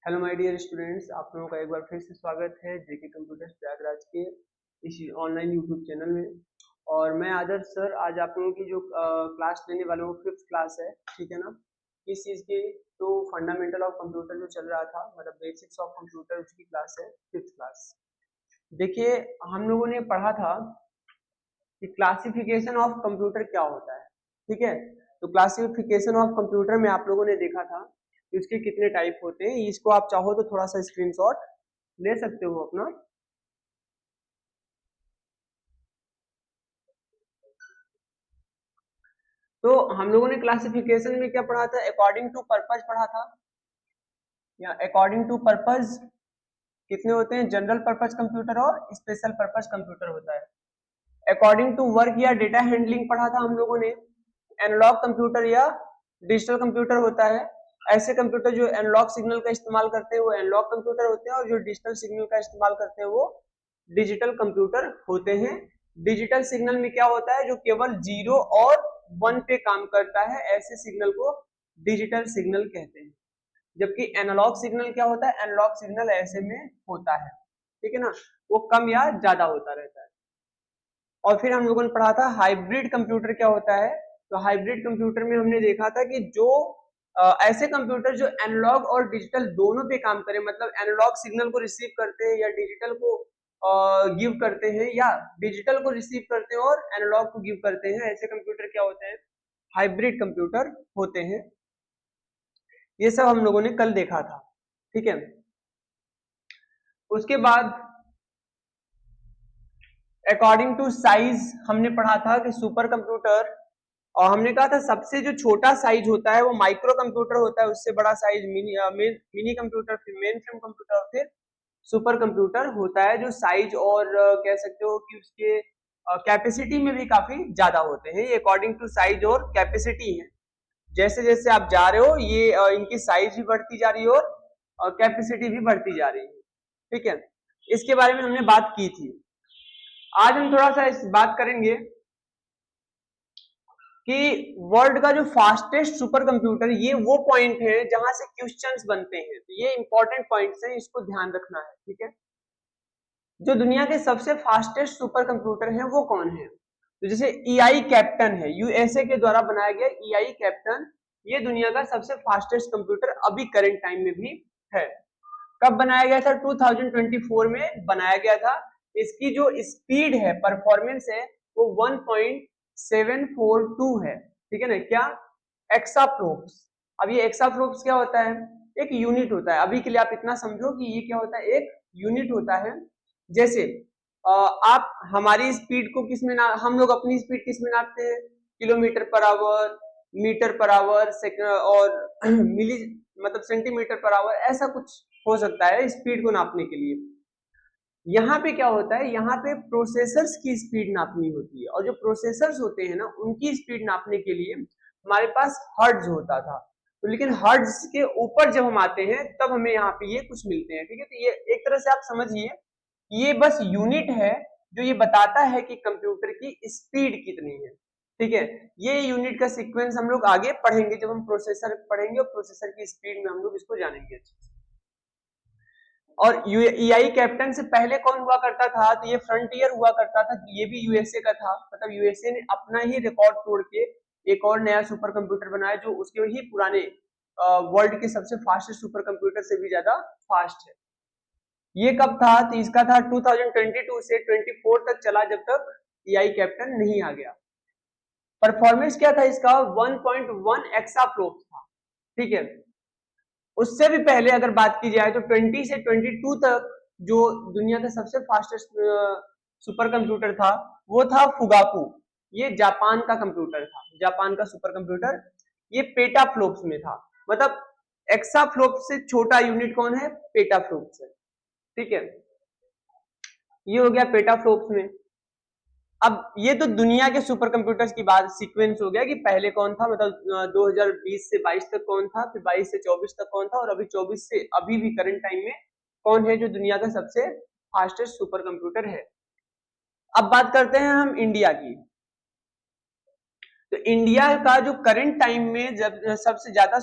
Hello my dear students, आप लोगों का एक बार फिर से स्वागत है जेके कंप्यूटर्स प्रयागराज के इस ऑनलाइन यूट्यूब चैनल में। और मैं आदर्श सर आज आप लोगों की जो क्लास लेने वाला हूँ, फिफ्थ क्लास है, ठीक है ना। इस चीज़ की तो फंडामेंटल ऑफ कंप्यूटर जो चल रहा था, मतलब बेसिक्स ऑफ कंप्यूटर, उसकी क्लास है फिफ्थ क्लास। देखिए, हम लोगों ने पढ़ा था कि क्लासिफिकेशन ऑफ कंप्यूटर क्या होता है, ठीक है। तो क्लासिफिकेशन ऑफ कंप्यूटर में आप लोगों ने देखा था कि उसके कितने टाइप होते हैं। इसको आप चाहो तो थोड़ा सा स्क्रीनशॉट ले सकते हो अपना। तो हम लोगों ने क्लासिफिकेशन में क्या पढ़ा था? अकॉर्डिंग टू पर्पज पढ़ा था, या अकॉर्डिंग टू पर्पज कितने होते हैं? जनरल पर्पज कंप्यूटर और स्पेशल पर्पज कंप्यूटर होता है। अकॉर्डिंग टू वर्क या डेटा हैंडलिंग पढ़ा था हम लोगों ने। एनालॉग कंप्यूटर या डिजिटल कंप्यूटर होता है। ऐसे कंप्यूटर जो एनालॉग सिग्नल का इस्तेमाल करते हैं वो एनालॉग कंप्यूटर होते हैं, और जो डिजिटल सिग्नल का इस्तेमाल करते हैं वो डिजिटल कंप्यूटर होते हैं। डिजिटल सिग्नल में क्या होता है? जो केवल 0 और 1 पे काम करता है, ऐसे सिग्नल को डिजिटल सिग्नल कहते हैं। जबकि एनालॉग सिग्नल क्या होता है? एनालॉग सिग्नल ऐसे में होता है, ठीक है ना, वो कम या ज्यादा होता रहता है। और फिर हम लोगों ने पढ़ा था हाइब्रिड कंप्यूटर क्या होता है। तो हाइब्रिड कंप्यूटर में हमने देखा था कि जो ऐसे कंप्यूटर जो एनालॉग और डिजिटल दोनों पे काम करें, मतलब एनालॉग सिग्नल को रिसीव करते हैं या डिजिटल को गिव करते हैं, या डिजिटल को रिसीव करते हैं और एनालॉग को गिव करते हैं, ऐसे कंप्यूटर क्या होते हैं? हाइब्रिड कंप्यूटर होते हैं। ये सब हम लोगों ने कल देखा था, ठीक है। उसके बाद अकॉर्डिंग टू साइज हमने पढ़ा था कि सुपर कंप्यूटर, और हमने कहा था सबसे जो छोटा साइज होता है वो माइक्रो कंप्यूटर होता है, उससे बड़ा साइज मिनी कंप्यूटर, फिर मेन फ्रेम कंप्यूटर, और फिर सुपर कंप्यूटर होता है, जो साइज और कह सकते हो कि उसके कैपेसिटी में भी काफी ज्यादा होते हैं। ये अकॉर्डिंग टू साइज और कैपेसिटी है। जैसे जैसे आप जा रहे हो ये इनकी साइज भी बढ़ती जा रही है और कैपेसिटी भी बढ़ती जा रही है, ठीक है। इसके बारे में हमने बात की थी। आज हम थोड़ा सा इस बात करेंगे कि वर्ल्ड का जो फास्टेस्ट सुपर कंप्यूटर, ये वो पॉइंट है जहां से क्वेश्चंस बनते हैं। तो ये इंपॉर्टेंट पॉइंट्स हैं, इसको ध्यान रखना है, ठीक है। जो दुनिया के सबसे फास्टेस्ट सुपर कंप्यूटर है वो कौन है? तो जैसे EI कैप्टन है, यूएसए के द्वारा बनाया गया EI कैप्टन, ये दुनिया का सबसे फास्टेस्ट कंप्यूटर अभी करंट टाइम में भी है। कब बनाया गया था? 2024 में बनाया गया था। इसकी जो स्पीड है, परफॉर्मेंस है, वो 1.742 है, ठीक है ना। क्या? एक्साफ्लोप्स। अब ये एक्साफ्लोप्स क्या होता है? एक यूनिट होता है। अभी के लिए आप इतना समझो कि ये क्या होता है? एक यूनिट होता है। जैसे आप हमारी स्पीड को किस में ना, हम लोग अपनी स्पीड किस में नापते हैं? Kilometre per hour, metre per hour, second और मिली, मतलब सेंटीमीटर पर आवर, ऐसा कुछ हो सकता है स्पीड को नापने के लिए। यहाँ पे क्या होता है? यहाँ पे प्रोसेसर्स की स्पीड नापनी होती है, और जो प्रोसेसर्स होते हैं ना, उनकी स्पीड नापने के लिए हमारे पास हर्ट्ज होता था। तो लेकिन हर्ट्ज के ऊपर जब हम आते हैं तब हमें यहाँ पे ये कुछ मिलते हैं, ठीक है। तो ये एक तरह से आप समझिए, ये बस यूनिट है जो ये बताता है कि कंप्यूटर की स्पीड कितनी है, ठीक है। ये यूनिट का सीक्वेंस हम लोग आगे पढ़ेंगे जब हम प्रोसेसर पढ़ेंगे, और प्रोसेसर की स्पीड में हम लोग इसको जानेंगे अच्छे से। और EI कैप्टन से पहले कौन हुआ करता था? तो ये फ्रंटियर हुआ करता था, ये भी यूएसए का था। मतलब यूएसए ने अपना ही रिकॉर्ड तोड़ के एक और नया सुपर कंप्यूटर बनाया, जो उसके ही पुराने वर्ल्ड के सबसे फास्टेस्ट सुपर कंप्यूटर से भी ज्यादा फास्ट है। ये कब था? तो इसका था 2022 से 24 तक चला, जब तक EI कैप्टन नहीं आ गया। परफॉर्मेंस क्या था इसका? 1.1 एक्साफ्लोप था, ठीक है। उससे भी पहले अगर बात की जाए तो 20 से 22 तक जो दुनिया का सबसे फास्टेस्ट सुपर कंप्यूटर था वो था फुगाकू। ये जापान का कंप्यूटर था, जापान का सुपर कंप्यूटर। ये पेटाफ्लोप्स में था। मतलब एक्साफ्लोप से छोटा यूनिट कौन है? पेटाफ्लोप्स है, ठीक है। ये हो गया पेटाफ्लोप्स में। अब ये तो दुनिया के सुपर कंप्यूटर्स की बात सीक्वेंस हो गया कि पहले कौन था, मतलब 2020 से 22 तक कौन था, फिर 22 से 24 तक कौन था, और अभी 24 से अभी भी करंट टाइम में कौन है जो दुनिया का सबसे फास्टेस्ट सुपर कंप्यूटर है। अब बात करते हैं हम इंडिया की। तो इंडिया का जो करंट टाइम में जब सबसे ज्यादा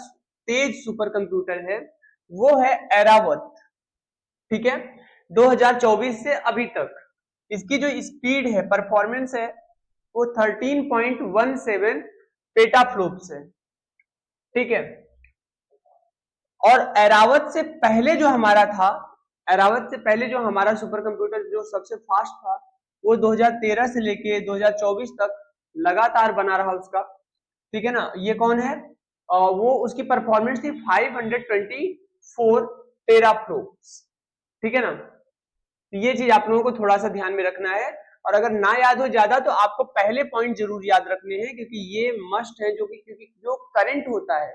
तेज सुपर कंप्यूटर है वो है एरावत। ठीक है, 2024 से अभी तक इसकी जो स्पीड है, परफॉर्मेंस है, वो 13.17 पेटाफ्लॉप्स है। ठीक है, और एरावत से पहले जो हमारा था, एरावत से पहले जो हमारा सुपर कंप्यूटर जो सबसे फास्ट था, वो 2013 से लेके 2024 तक लगातार बना रहा उसका। ठीक है ना, ये कौन है? वो उसकी परफॉर्मेंस थी 524 टेराफ्लोप्स। ठीक है ना, ये चीज आप लोगों को थोड़ा सा ध्यान में रखना है, और अगर ना याद हो ज्यादा तो आपको पहले पॉइंट जरूर याद रखने हैं, क्योंकि ये मस्ट है, जो कि क्योंकि जो करंट होता है,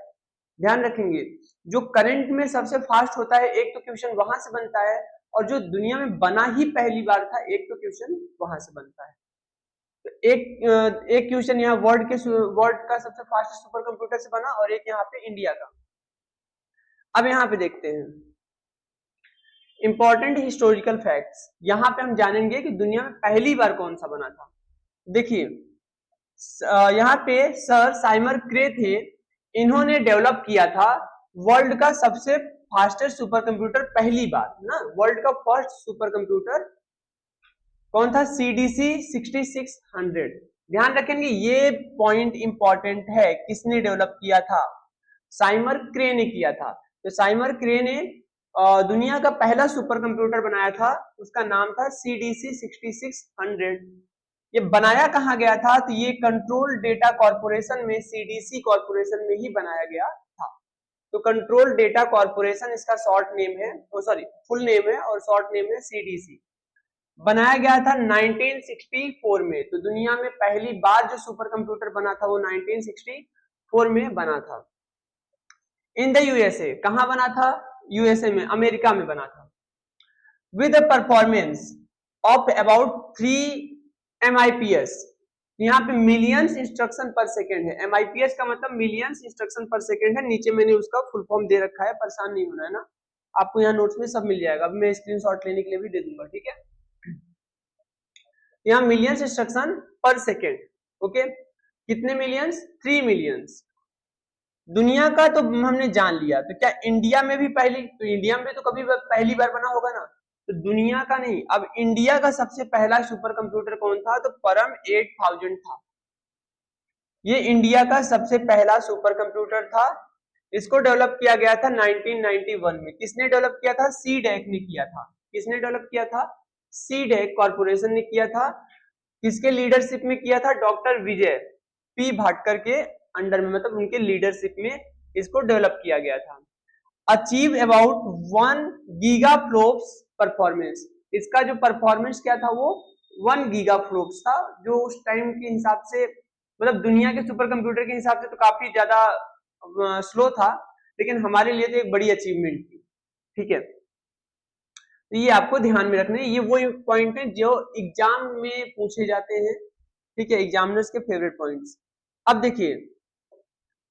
ध्यान रखेंगे, जो करंट में सबसे फास्ट होता है, एक तो क्वेश्चन वहां से बनता है, और जो दुनिया में बना ही पहली बार था, एक तो क्वेश्चन वहां से बनता है। तो एक क्वेश्चन यहाँ वर्ल्ड का सबसे फास्टेस्ट सुपर कंप्यूटर से बना, और एक यहाँ पे इंडिया का। अब यहाँ पे देखते हैं इंपॉर्टेंट हिस्टोरिकल फैक्ट्स। यहां पे हम जानेंगे कि दुनिया में पहली बार कौन सा बना था। देखिए, यहाँ पे सर साइमर क्रे थे, इन्होंने डेवलप किया था वर्ल्ड का सबसे फास्टेस्ट सुपर कंप्यूटर पहली बार ना। वर्ल्ड का फर्स्ट सुपर कंप्यूटर कौन था? CDC 6600। ध्यान रखेंगे, ये पॉइंट इंपॉर्टेंट है, किसने डेवलप किया था? साइमर क्रे ने किया था। तो साइमर क्रे ने दुनिया का पहला सुपर कंप्यूटर बनाया था, उसका नाम था CDC 6600। ये बनाया कहाँ गया था? तो ये कंट्रोल डेटा कॉर्पोरेशन में, CDC कॉर्पोरेशन में ही बनाया गया था। तो कंट्रोल डेटा कॉर्पोरेशन इसका शॉर्ट नेम है, सॉरी फुल नेम है, और शॉर्ट नेम है CDC। बनाया गया था 1964 में। तो दुनिया में पहली बार जो सुपर कंप्यूटर बना था वो 1964 में बना था। इन द USA, कहां बना था? USA में, अमेरिका में बना था। With performance of about 3 MIPS। यहाँ पे मिलियंस इंस्ट्रक्शन पर सेकेंड है। MIPS का मतलब मिलियंस इंस्ट्रक्शन पर सेकेंड है। नीचे मैंने उसका फुल फॉर्म दे रखा है, परेशान नहीं होना है ना, आपको यहाँ नोट्स में सब मिल जाएगा। अब मैं स्क्रीनशॉट लेने के लिए भी दे दूंगा। ठीक है, यहाँ मिलियंस इंस्ट्रक्शन पर सेकेंड। ओके, कितने मिलियंस? 3 मिलियंस। दुनिया का तो हमने जान लिया, तो क्या इंडिया में भी पहली? तो इंडिया में तो कभी पहली बार बना होगा ना, तो दुनिया का नहीं, अब इंडिया का सबसे पहला सुपर कंप्यूटर कौन था? तो परम 8000 था। ये इंडिया का सबसे पहला सुपर कंप्यूटर था। इसको डेवलप किया गया था 1991 में। किसने डेवलप किया था? CDEC ने किया था। किसने डेवलप किया था? CDEC कॉर्पोरेशन ने किया था। किसके लीडरशिप में किया था? डॉक्टर विजय पी भाटकर के अंडर में, मतलब उनके लीडरशिप में इसको डेवलप किया गया था। Achieve about 1 gigaflops performance. इसका जो परफॉर्मेंस क्या था? वो 1 गीगाफ्लोप्स था, जो उस टाइम के हिसाब से, मतलब दुनिया के सुपर कंप्यूटर के हिसाब से तो काफी ज्यादा स्लो था, लेकिन हमारे लिए तो एक बड़ी अचीवमेंट थी। ठीक है, तो ये आपको ध्यान में रखना है। ये वो पॉइंट है जो एग्जाम में पूछे जाते हैं। ठीक है, एग्जामिनर्स के फेवरेट पॉइंट्स। अब देखिए,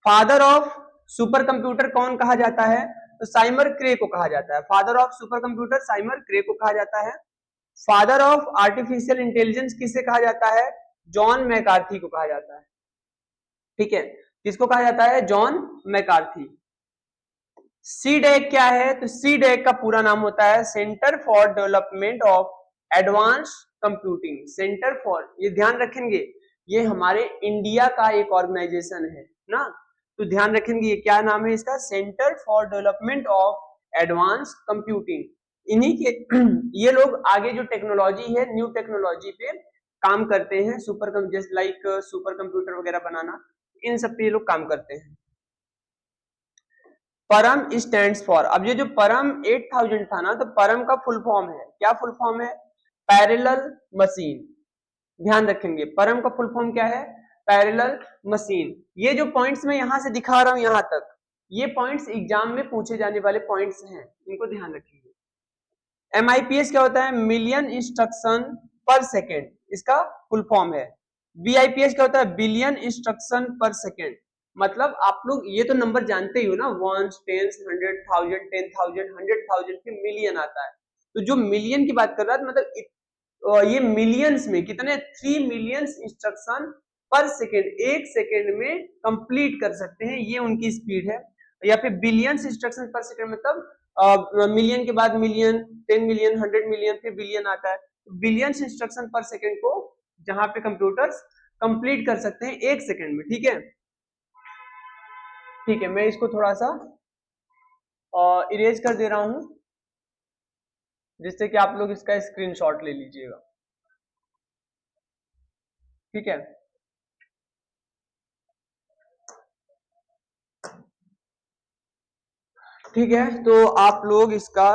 फादर ऑफ सुपर कंप्यूटर कौन कहा जाता है? तो साइमर क्रे को कहा जाता है। फादर ऑफ सुपर कंप्यूटर साइमर क्रे को कहा जाता है। फादर ऑफ आर्टिफिशियल इंटेलिजेंस किसे कहा जाता है? जॉन मैकार्थी को कहा जाता है। ठीक है, किसको कहा जाता है? John McCarthy. CDEC क्या है? तो CDEC का पूरा नाम होता है centre for development of advance computing. Centre for, ये ध्यान रखेंगे, ये हमारे इंडिया का एक ऑर्गेनाइजेशन है ना, तो ध्यान रखेंगे ये क्या नाम है इसका? Centre for development of advance computing. इन्हीं के ये लोग आगे जो टेक्नोलॉजी है, न्यू टेक्नोलॉजी पे काम करते हैं, जैसे लाइक सुपर कंप्यूटर वगैरह बनाना, इन सब पे ये लोग काम करते हैं। परम स्टैंड्स फॉर, अब ये जो परम 8000 था ना, तो परम का फुल फॉर्म है, क्या फुल फॉर्म है? Parallel machine. ध्यान रखेंगे, परम का फुल फॉर्म क्या है? Parallel machine. ये जो पॉइंट्स मैं यहां से दिखा रहा हूं यहां तक, ये पॉइंट्स एग्जाम में पूछे जाने वाले पॉइंट्स हैं, इनको ध्यान रखिएगा। MIPS क्या होता है? मिलियन इंस्ट्रक्शन पर सेकेंड, इसका फुल फॉर्म है। BIPS क्या होता है? बिलियन इंस्ट्रक्शन पर सेकेंड। मतलब आप लोग ये तो नंबर जानते ही हो ना, 1, 10, 100,000, 10,000, 100,000 फिर मिलियन आता है। तो जो मिलियन की बात कर रहा है, मतलब ये मिलियंस में कितने? 3 मिलियंस इंस्ट्रक्शन पर सेकेंड, एक सेकेंड में कंप्लीट कर सकते हैं, ये उनकी स्पीड है। या फिर बिलियंस इंस्ट्रक्शन पर सेकंड, मतलब मिलियन के बाद मिलियन, 10 मिलियन, 100 मिलियन, फिर बिलियन आता है। बिलियंस इंस्ट्रक्शन पर सेकंड को जहां पे कंप्यूटर्स कंप्लीट कर सकते हैं 1 सेकंड में। ठीक है, ठीक है, मैं इसको थोड़ा सा इरेज कर दे रहा हूं जिससे कि आप लोग इसका स्क्रीनशॉट ले लीजिएगा। ठीक है, ठीक है, तो आप लोग इसका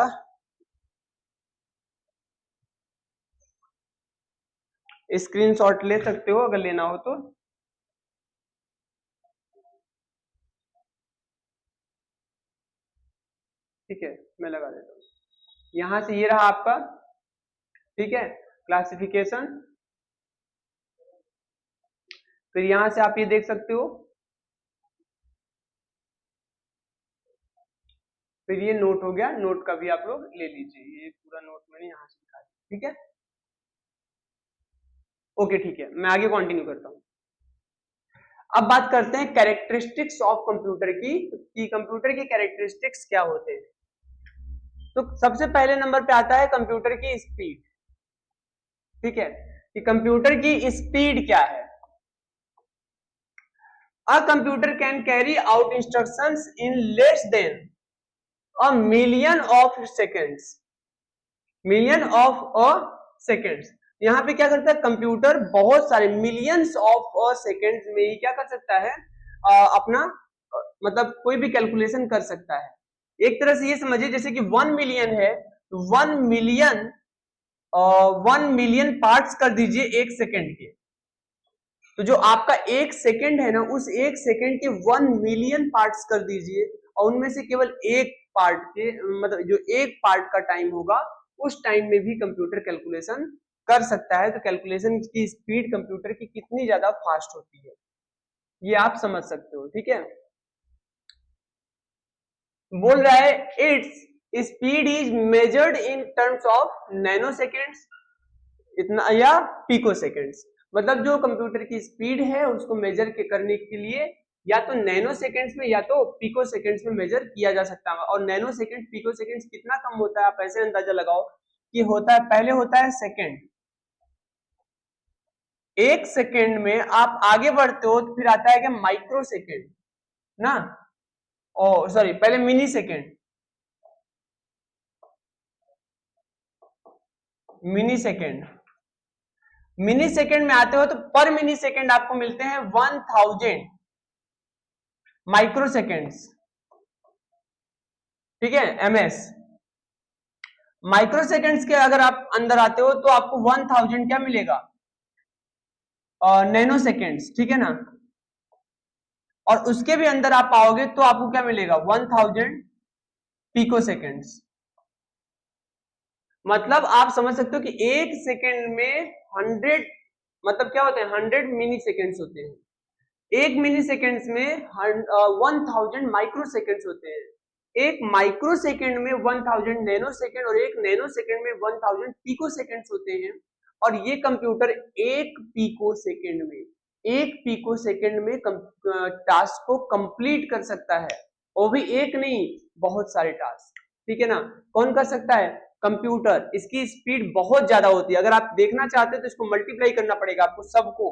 स्क्रीनशॉट ले सकते हो अगर लेना हो तो। ठीक है, मैं लगा देता हूँ। यहां से ये रहा आपका, ठीक है, क्लासिफिकेशन। फिर यहां से आप ये देख सकते हो, फिर ये नोट हो गया, नोट का भी आप लोग ले लीजिए, ये पूरा नोट मैंने यहां से दिखा दिया। ठीक है, ओके, ठीक है, मैं आगे कंटिन्यू करता हूं। अब बात करते हैं कैरेक्टरिस्टिक्स ऑफ कंप्यूटर की, कि कंप्यूटर की कैरेक्टरिस्टिक्स क्या होते हैं। तो सबसे पहले नंबर पे आता है कंप्यूटर की स्पीड। ठीक है, कि कंप्यूटर की स्पीड क्या है। A computer can carry out instructions in less than a million of seconds, million of a seconds. यहाँ पे क्या करता है कंप्यूटर, बहुत सारे मिलियंस ऑफ अ सेकेंड्स में ही क्या कर सकता है, अपना मतलब कोई भी कैलकुलेशन कर सकता है। एक तरह से ये समझिए जैसे कि 1 मिलियन है, तो 1 मिलियन पार्ट्स कर दीजिए 1 सेकेंड के, तो जो आपका 1 सेकेंड है ना, उस 1 सेकेंड के 1 मिलियन पार्ट्स कर दीजिए, और उनमें से केवल एक पार्ट के, मतलब जो एक पार्ट का टाइम होगा उस टाइम में भी कंप्यूटर कैलकुलेशन कर सकता है। तो कैलकुलेशन की स्पीड कंप्यूटर की कितनी ज्यादा फास्ट होती है ये आप समझ सकते हो। ठीक है, बोल रहा है its speed is measured in terms of nano seconds, इतना, या पिको सेकेंड्स। मतलब जो कंप्यूटर की स्पीड है उसको मेजर करने के लिए या तो नैनो सेकेंड्स में या तो पिको सेकेंड्स में मेजर किया जा सकता है। और नैनो सेकेंड पिको सेकेंड्स कितना कम होता है, आप ऐसे अंदाजा लगाओ कि होता है, पहले होता है सेकेंड, 1 सेकेंड में आप आगे बढ़ते हो तो फिर आता है कि माइक्रो सेकेंड ना, ओ सॉरी, पहले mini second, mini second, mini second में आते हो तो पर मिनी सेकेंड आपको मिलते हैं 1000 माइक्रो सेकेंड्स। ठीक है, एमएस। माइक्रो सेकेंड्स के अगर आप अंदर आते हो तो आपको 1000 क्या मिलेगा, नैनो सेकेंड्स। ठीक है ना, और उसके भी अंदर आप आओगे तो आपको क्या मिलेगा, 1000 पिको सेकेंड्स। मतलब आप समझ सकते हो कि 1 सेकेंड में 100, मतलब क्या होते हैं, 100 मिनी सेकेंड्स होते हैं। 1 मिनी सेकेंड्स में 1000 माइक्रो सेकेंड्स होते हैं। एक माइक्रो सेकेंड में 1000 नैनो सेकेंड, और एक नैनो सेकेंड में 1000 पिको सेकेंड्स होते हैं। और ये कंप्यूटर एक पिको सेकेंड में, एक पिको सेकेंड में टास्क को कंप्लीट कर सकता है, वो भी एक नहीं, बहुत सारे टास्क। ठीक है ना, कौन कर सकता है, कंप्यूटर। इसकी स्पीड बहुत ज्यादा होती है, अगर आप देखना चाहते हैं तो इसको मल्टीप्लाई करना पड़ेगा आपको सबको,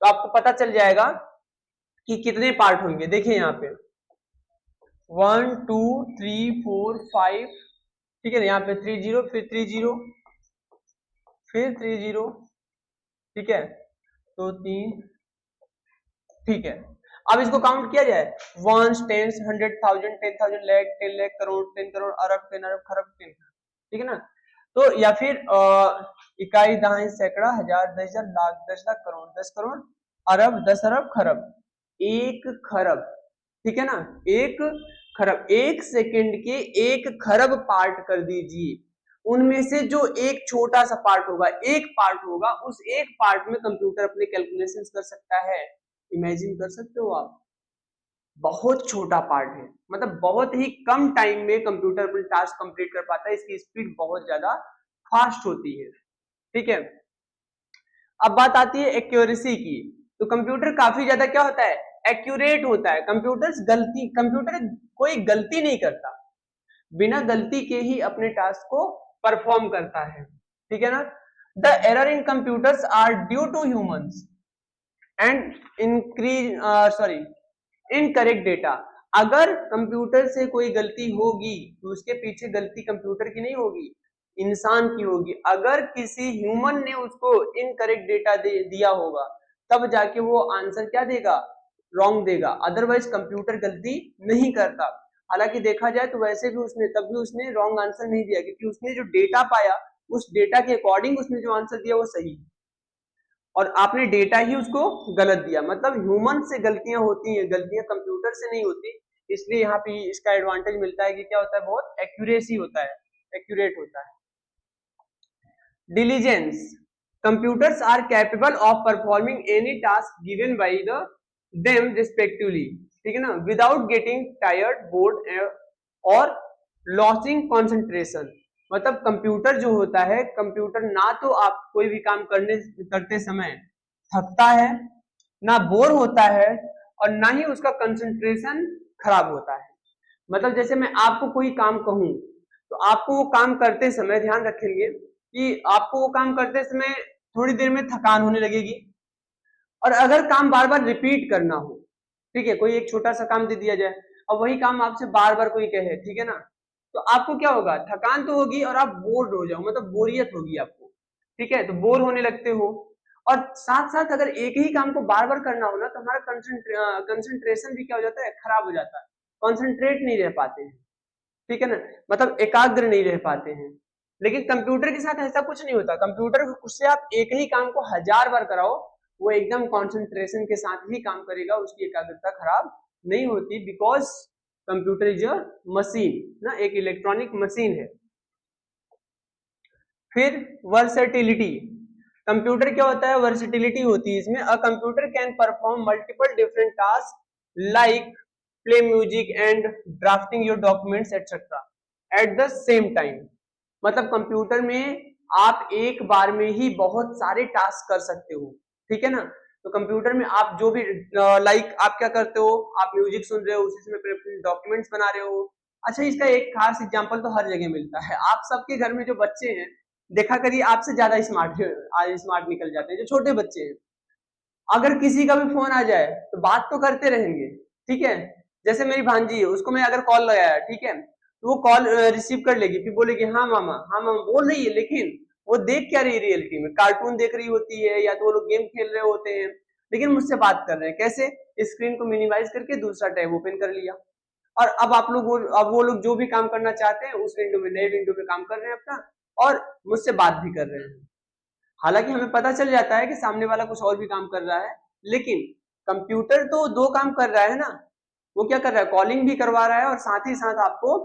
तो आपको पता चल जाएगा कि कितने पार्ट होंगे। देखिए यहाँ पे 1 2 3 4 5, ठीक है ना, यहाँ पे 30, फिर 30, फिर 30, ठीक है, तो 3, ठीक है। अब इसको काउंट किया जाए, 1 10 100 1000 10,000 लाख 10 लाख करोड़ 10 करोड़ अरब 10 अरब खरब 10, ठीक है ना। तो या फिर इकाई दहाई सैकड़ा हजार 10,000 लाख 10 लाख करोड़ 10 करोड़ अरब 10 अरब खरब 1 खरब, ठीक है ना, 1 खरब। 1 सेकेंड के 1 खरब पार्ट कर दीजिए, उनमें से जो एक छोटा सा पार्ट होगा, एक पार्ट होगा, उस एक पार्ट में कंप्यूटर अपने कैलकुलेशंस कर सकता है। इमेजिन कर सकते हो आप, बहुत छोटा पार्ट है, मतलब बहुत ही कम टाइम में कंप्यूटर अपने टास्क कंप्लीट कर पाता है, इसकी स्पीड बहुत ज्यादा फास्ट होती है। ठीक है, अब बात आती है एक्यूरेसी की। तो कंप्यूटर काफी ज्यादा क्या होता है, एक्यूरेट होता है। कंप्यूटर कोई गलती नहीं करता, बिना गलती के ही अपने टास्क को परफॉर्म करता है, ठीक है ना। The error in computers are due to humans and incorrect data. अगर कंप्यूटर से कोई गलती होगी तो उसके पीछे गलती कंप्यूटर की नहीं होगी, इंसान की होगी। अगर किसी ह्यूमन ने उसको इनकरेक्ट डेटा दिया होगा तब जाके वो आंसर क्या देगा, रॉन्ग देगा, अदरवाइज कंप्यूटर गलती नहीं करता। हालांकि देखा जाए तो वैसे भी तब भी उसने रॉन्ग आंसर नहीं दिया, क्योंकि उसने जो डेटा पाया उस डेटा के अकॉर्डिंग उसने जो आंसर दिया वो सही, और आपने डेटा ही उसको गलत दिया। मतलब ह्यूमन से गलतियां होती हैं, गलतियां कंप्यूटर से नहीं होती। इसलिए यहाँ पे इसका एडवांटेज मिलता है कि क्या होता है, बहुत एक्यूरेसी होता है, एक्यूरेट होता है। Diligence, computers are capable of performing any task given by them respectively, ठीक है ना, without getting tired, bored और losing concentration। मतलब कंप्यूटर जो होता है, कंप्यूटर ना तो आप कोई भी काम करते समय थकता है, ना बोर होता है, और ना ही उसका कंसंट्रेशन खराब होता है। मतलब जैसे मैं आपको कोई काम कहूं तो आपको वो काम करते समय ध्यान रखेंगे कि आपको वो काम करते समय थोड़ी देर में थकान होने लगेगी, और अगर काम बार बार रिपीट करना हो, ठीक है, कोई एक छोटा सा काम दे दिया जाए और वही काम आपसे बार बार कोई कहे, ठीक है ना, तो आपको क्या होगा, थकान तो होगी और आप बोर्ड हो जाओ, मतलब बोरियत होगी आपको, ठीक है, तो बोर होने लगते हो। और साथ साथ अगर एक ही काम को बार बार करना हो ना तो हमारा कंसंट्रेशन भी क्या हो जाता है, खराब हो जाता है, कॉन्सेंट्रेट नहीं रह पाते हैं, ठीक है ना, मतलब एकाग्र नहीं रह पाते हैं। लेकिन कंप्यूटर के साथ ऐसा कुछ नहीं होता, कंप्यूटर से आप एक ही काम को 1000 बार कराओ वो एकदम कंसंट्रेशन के साथ ही काम करेगा, उसकी एकाग्रता खराब नहीं होती, because computer is a machine ना, एक इलेक्ट्रॉनिक मशीन है। फिर वर्सेटिलिटी, कंप्यूटर क्या होता है, वर्सेटिलिटी होती है इसमें। A computer can perform multiple different task like play music and drafting your documents etcetera at the same time. मतलब कंप्यूटर में आप एक बार में ही बहुत सारे टास्क कर सकते हो, ठीक है ना। तो कंप्यूटर में आप जो भी लाइक आप क्या करते हो, आप म्यूजिक सुन रहे हो, उसी समय डॉक्यूमेंट्स बना रहे हो। अच्छा, इसका एक खास एग्जांपल तो हर जगह मिलता है, आप सबके घर में जो बच्चे हैं देखा करिए आपसे ज्यादा स्मार्ट निकल जाते हैं जो छोटे बच्चे हैं। अगर किसी का भी फोन आ जाए तो बात तो करते रहेंगे, ठीक है। जैसे मेरी भांजी है, उसको मैं अगर कॉल लगाया, ठीक है, तो वो कॉल रिसीव कर लेगी, फिर बोलेगी हाँ मामा, हाँ मामा बोल रही है, लेकिन वो देख क्या रही है, रियलिटी में कार्टून देख रही होती है या तो वो लोग गेम खेल रहे होते हैं, लेकिन मुझसे बात कर रहे हैं। कैसे, स्क्रीन को मिनिमाइज करके दूसरा टैब ओपन कर लिया, और अब वो लोग जो भी काम करना चाहते हैं उस विंडो में, नए विंडो में काम कर रहे हैं अपना, और मुझसे बात भी कर रहे हैं। हालांकि हमें पता चल जाता है कि सामने वाला कुछ और भी काम कर रहा है, लेकिन कंप्यूटर तो दो काम कर रहा है ना, वो क्या कर रहा है, कॉलिंग भी करवा रहा है और साथ ही साथ आपको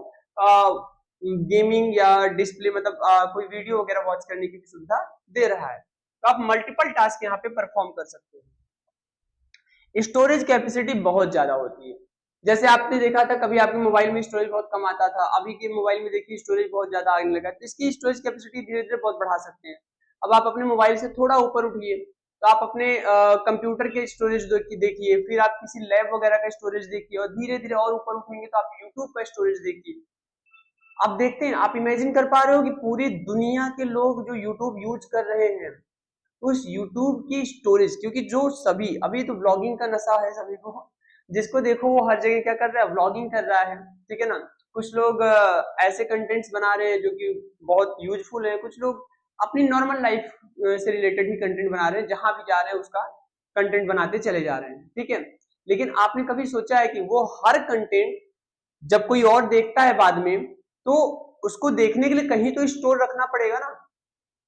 गेमिंग या डिस्प्ले मतलब कोई वीडियो वगैरह वॉच करने की भी सुविधा दे रहा है। तो आप मल्टीपल टास्क यहाँ पे परफॉर्म कर सकते हैं। स्टोरेज कैपेसिटी बहुत ज्यादा होती है, जैसे आपने देखा था कभी आपके मोबाइल में स्टोरेज बहुत कम आता था, अभी के मोबाइल में देखिए स्टोरेज बहुत ज्यादा आने लगा, तो इसकी स्टोरेज कैपेसिटी धीरे धीरे बहुत बढ़ा सकते हैं। अब आप अपने मोबाइल से थोड़ा ऊपर उठिए तो आप अपने कंप्यूटर के स्टोरेज देखिए, फिर आप किसी लैब वगैरह का स्टोरेज देखिए, और धीरे धीरे और ऊपर उठेंगे तो आप यूट्यूब का स्टोरेज देखिए। आप देखते हैं, आप इमेजिन कर पा रहे हो कि पूरी दुनिया के लोग जो यूट्यूब यूज कर रहे हैं, उस यूट्यूब की स्टोरेज, क्योंकि जो सभी अभी तो ब्लॉगिंग का नशा है सभी को, जिसको देखो वो हर जगह क्या कर रहा है, ब्लॉगिंग कर रहा है, ठीक है ना। कुछ लोग ऐसे कंटेंट्स बना रहे हैं जो कि बहुत यूजफुल है, कुछ लोग अपनी नॉर्मल लाइफ से रिलेटेड ही कंटेंट बना रहे हैं, जहां भी जा रहे हैं उसका कंटेंट बनाते चले जा रहे हैं, ठीक है। लेकिन आपने कभी सोचा है कि वो हर कंटेंट जब कोई और देखता है बाद में, तो उसको देखने के लिए कहीं तो स्टोर रखना पड़ेगा ना,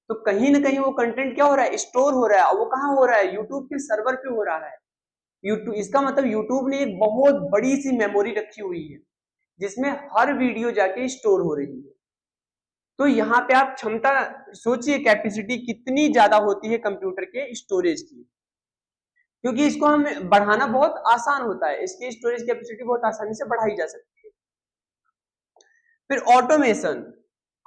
तो कहीं ना कहीं वो कंटेंट क्या हो रहा है, स्टोर हो रहा है, और वो कहाँ हो रहा है, यूट्यूब के सर्वर पे हो रहा है। यूट्यूब, इसका मतलब यूट्यूब ने एक बहुत बड़ी सी मेमोरी रखी हुई है जिसमें हर वीडियो जाके स्टोर हो रही है। तो यहाँ पे आप क्षमता सोचिए, कैपेसिटी कितनी ज्यादा होती है कंप्यूटर के स्टोरेज की, क्योंकि इसको हमें बढ़ाना बहुत आसान होता है, इसकी स्टोरेज कैपेसिटी बहुत आसानी से बढ़ाई जा सकती है। फिर ऑटोमेशन,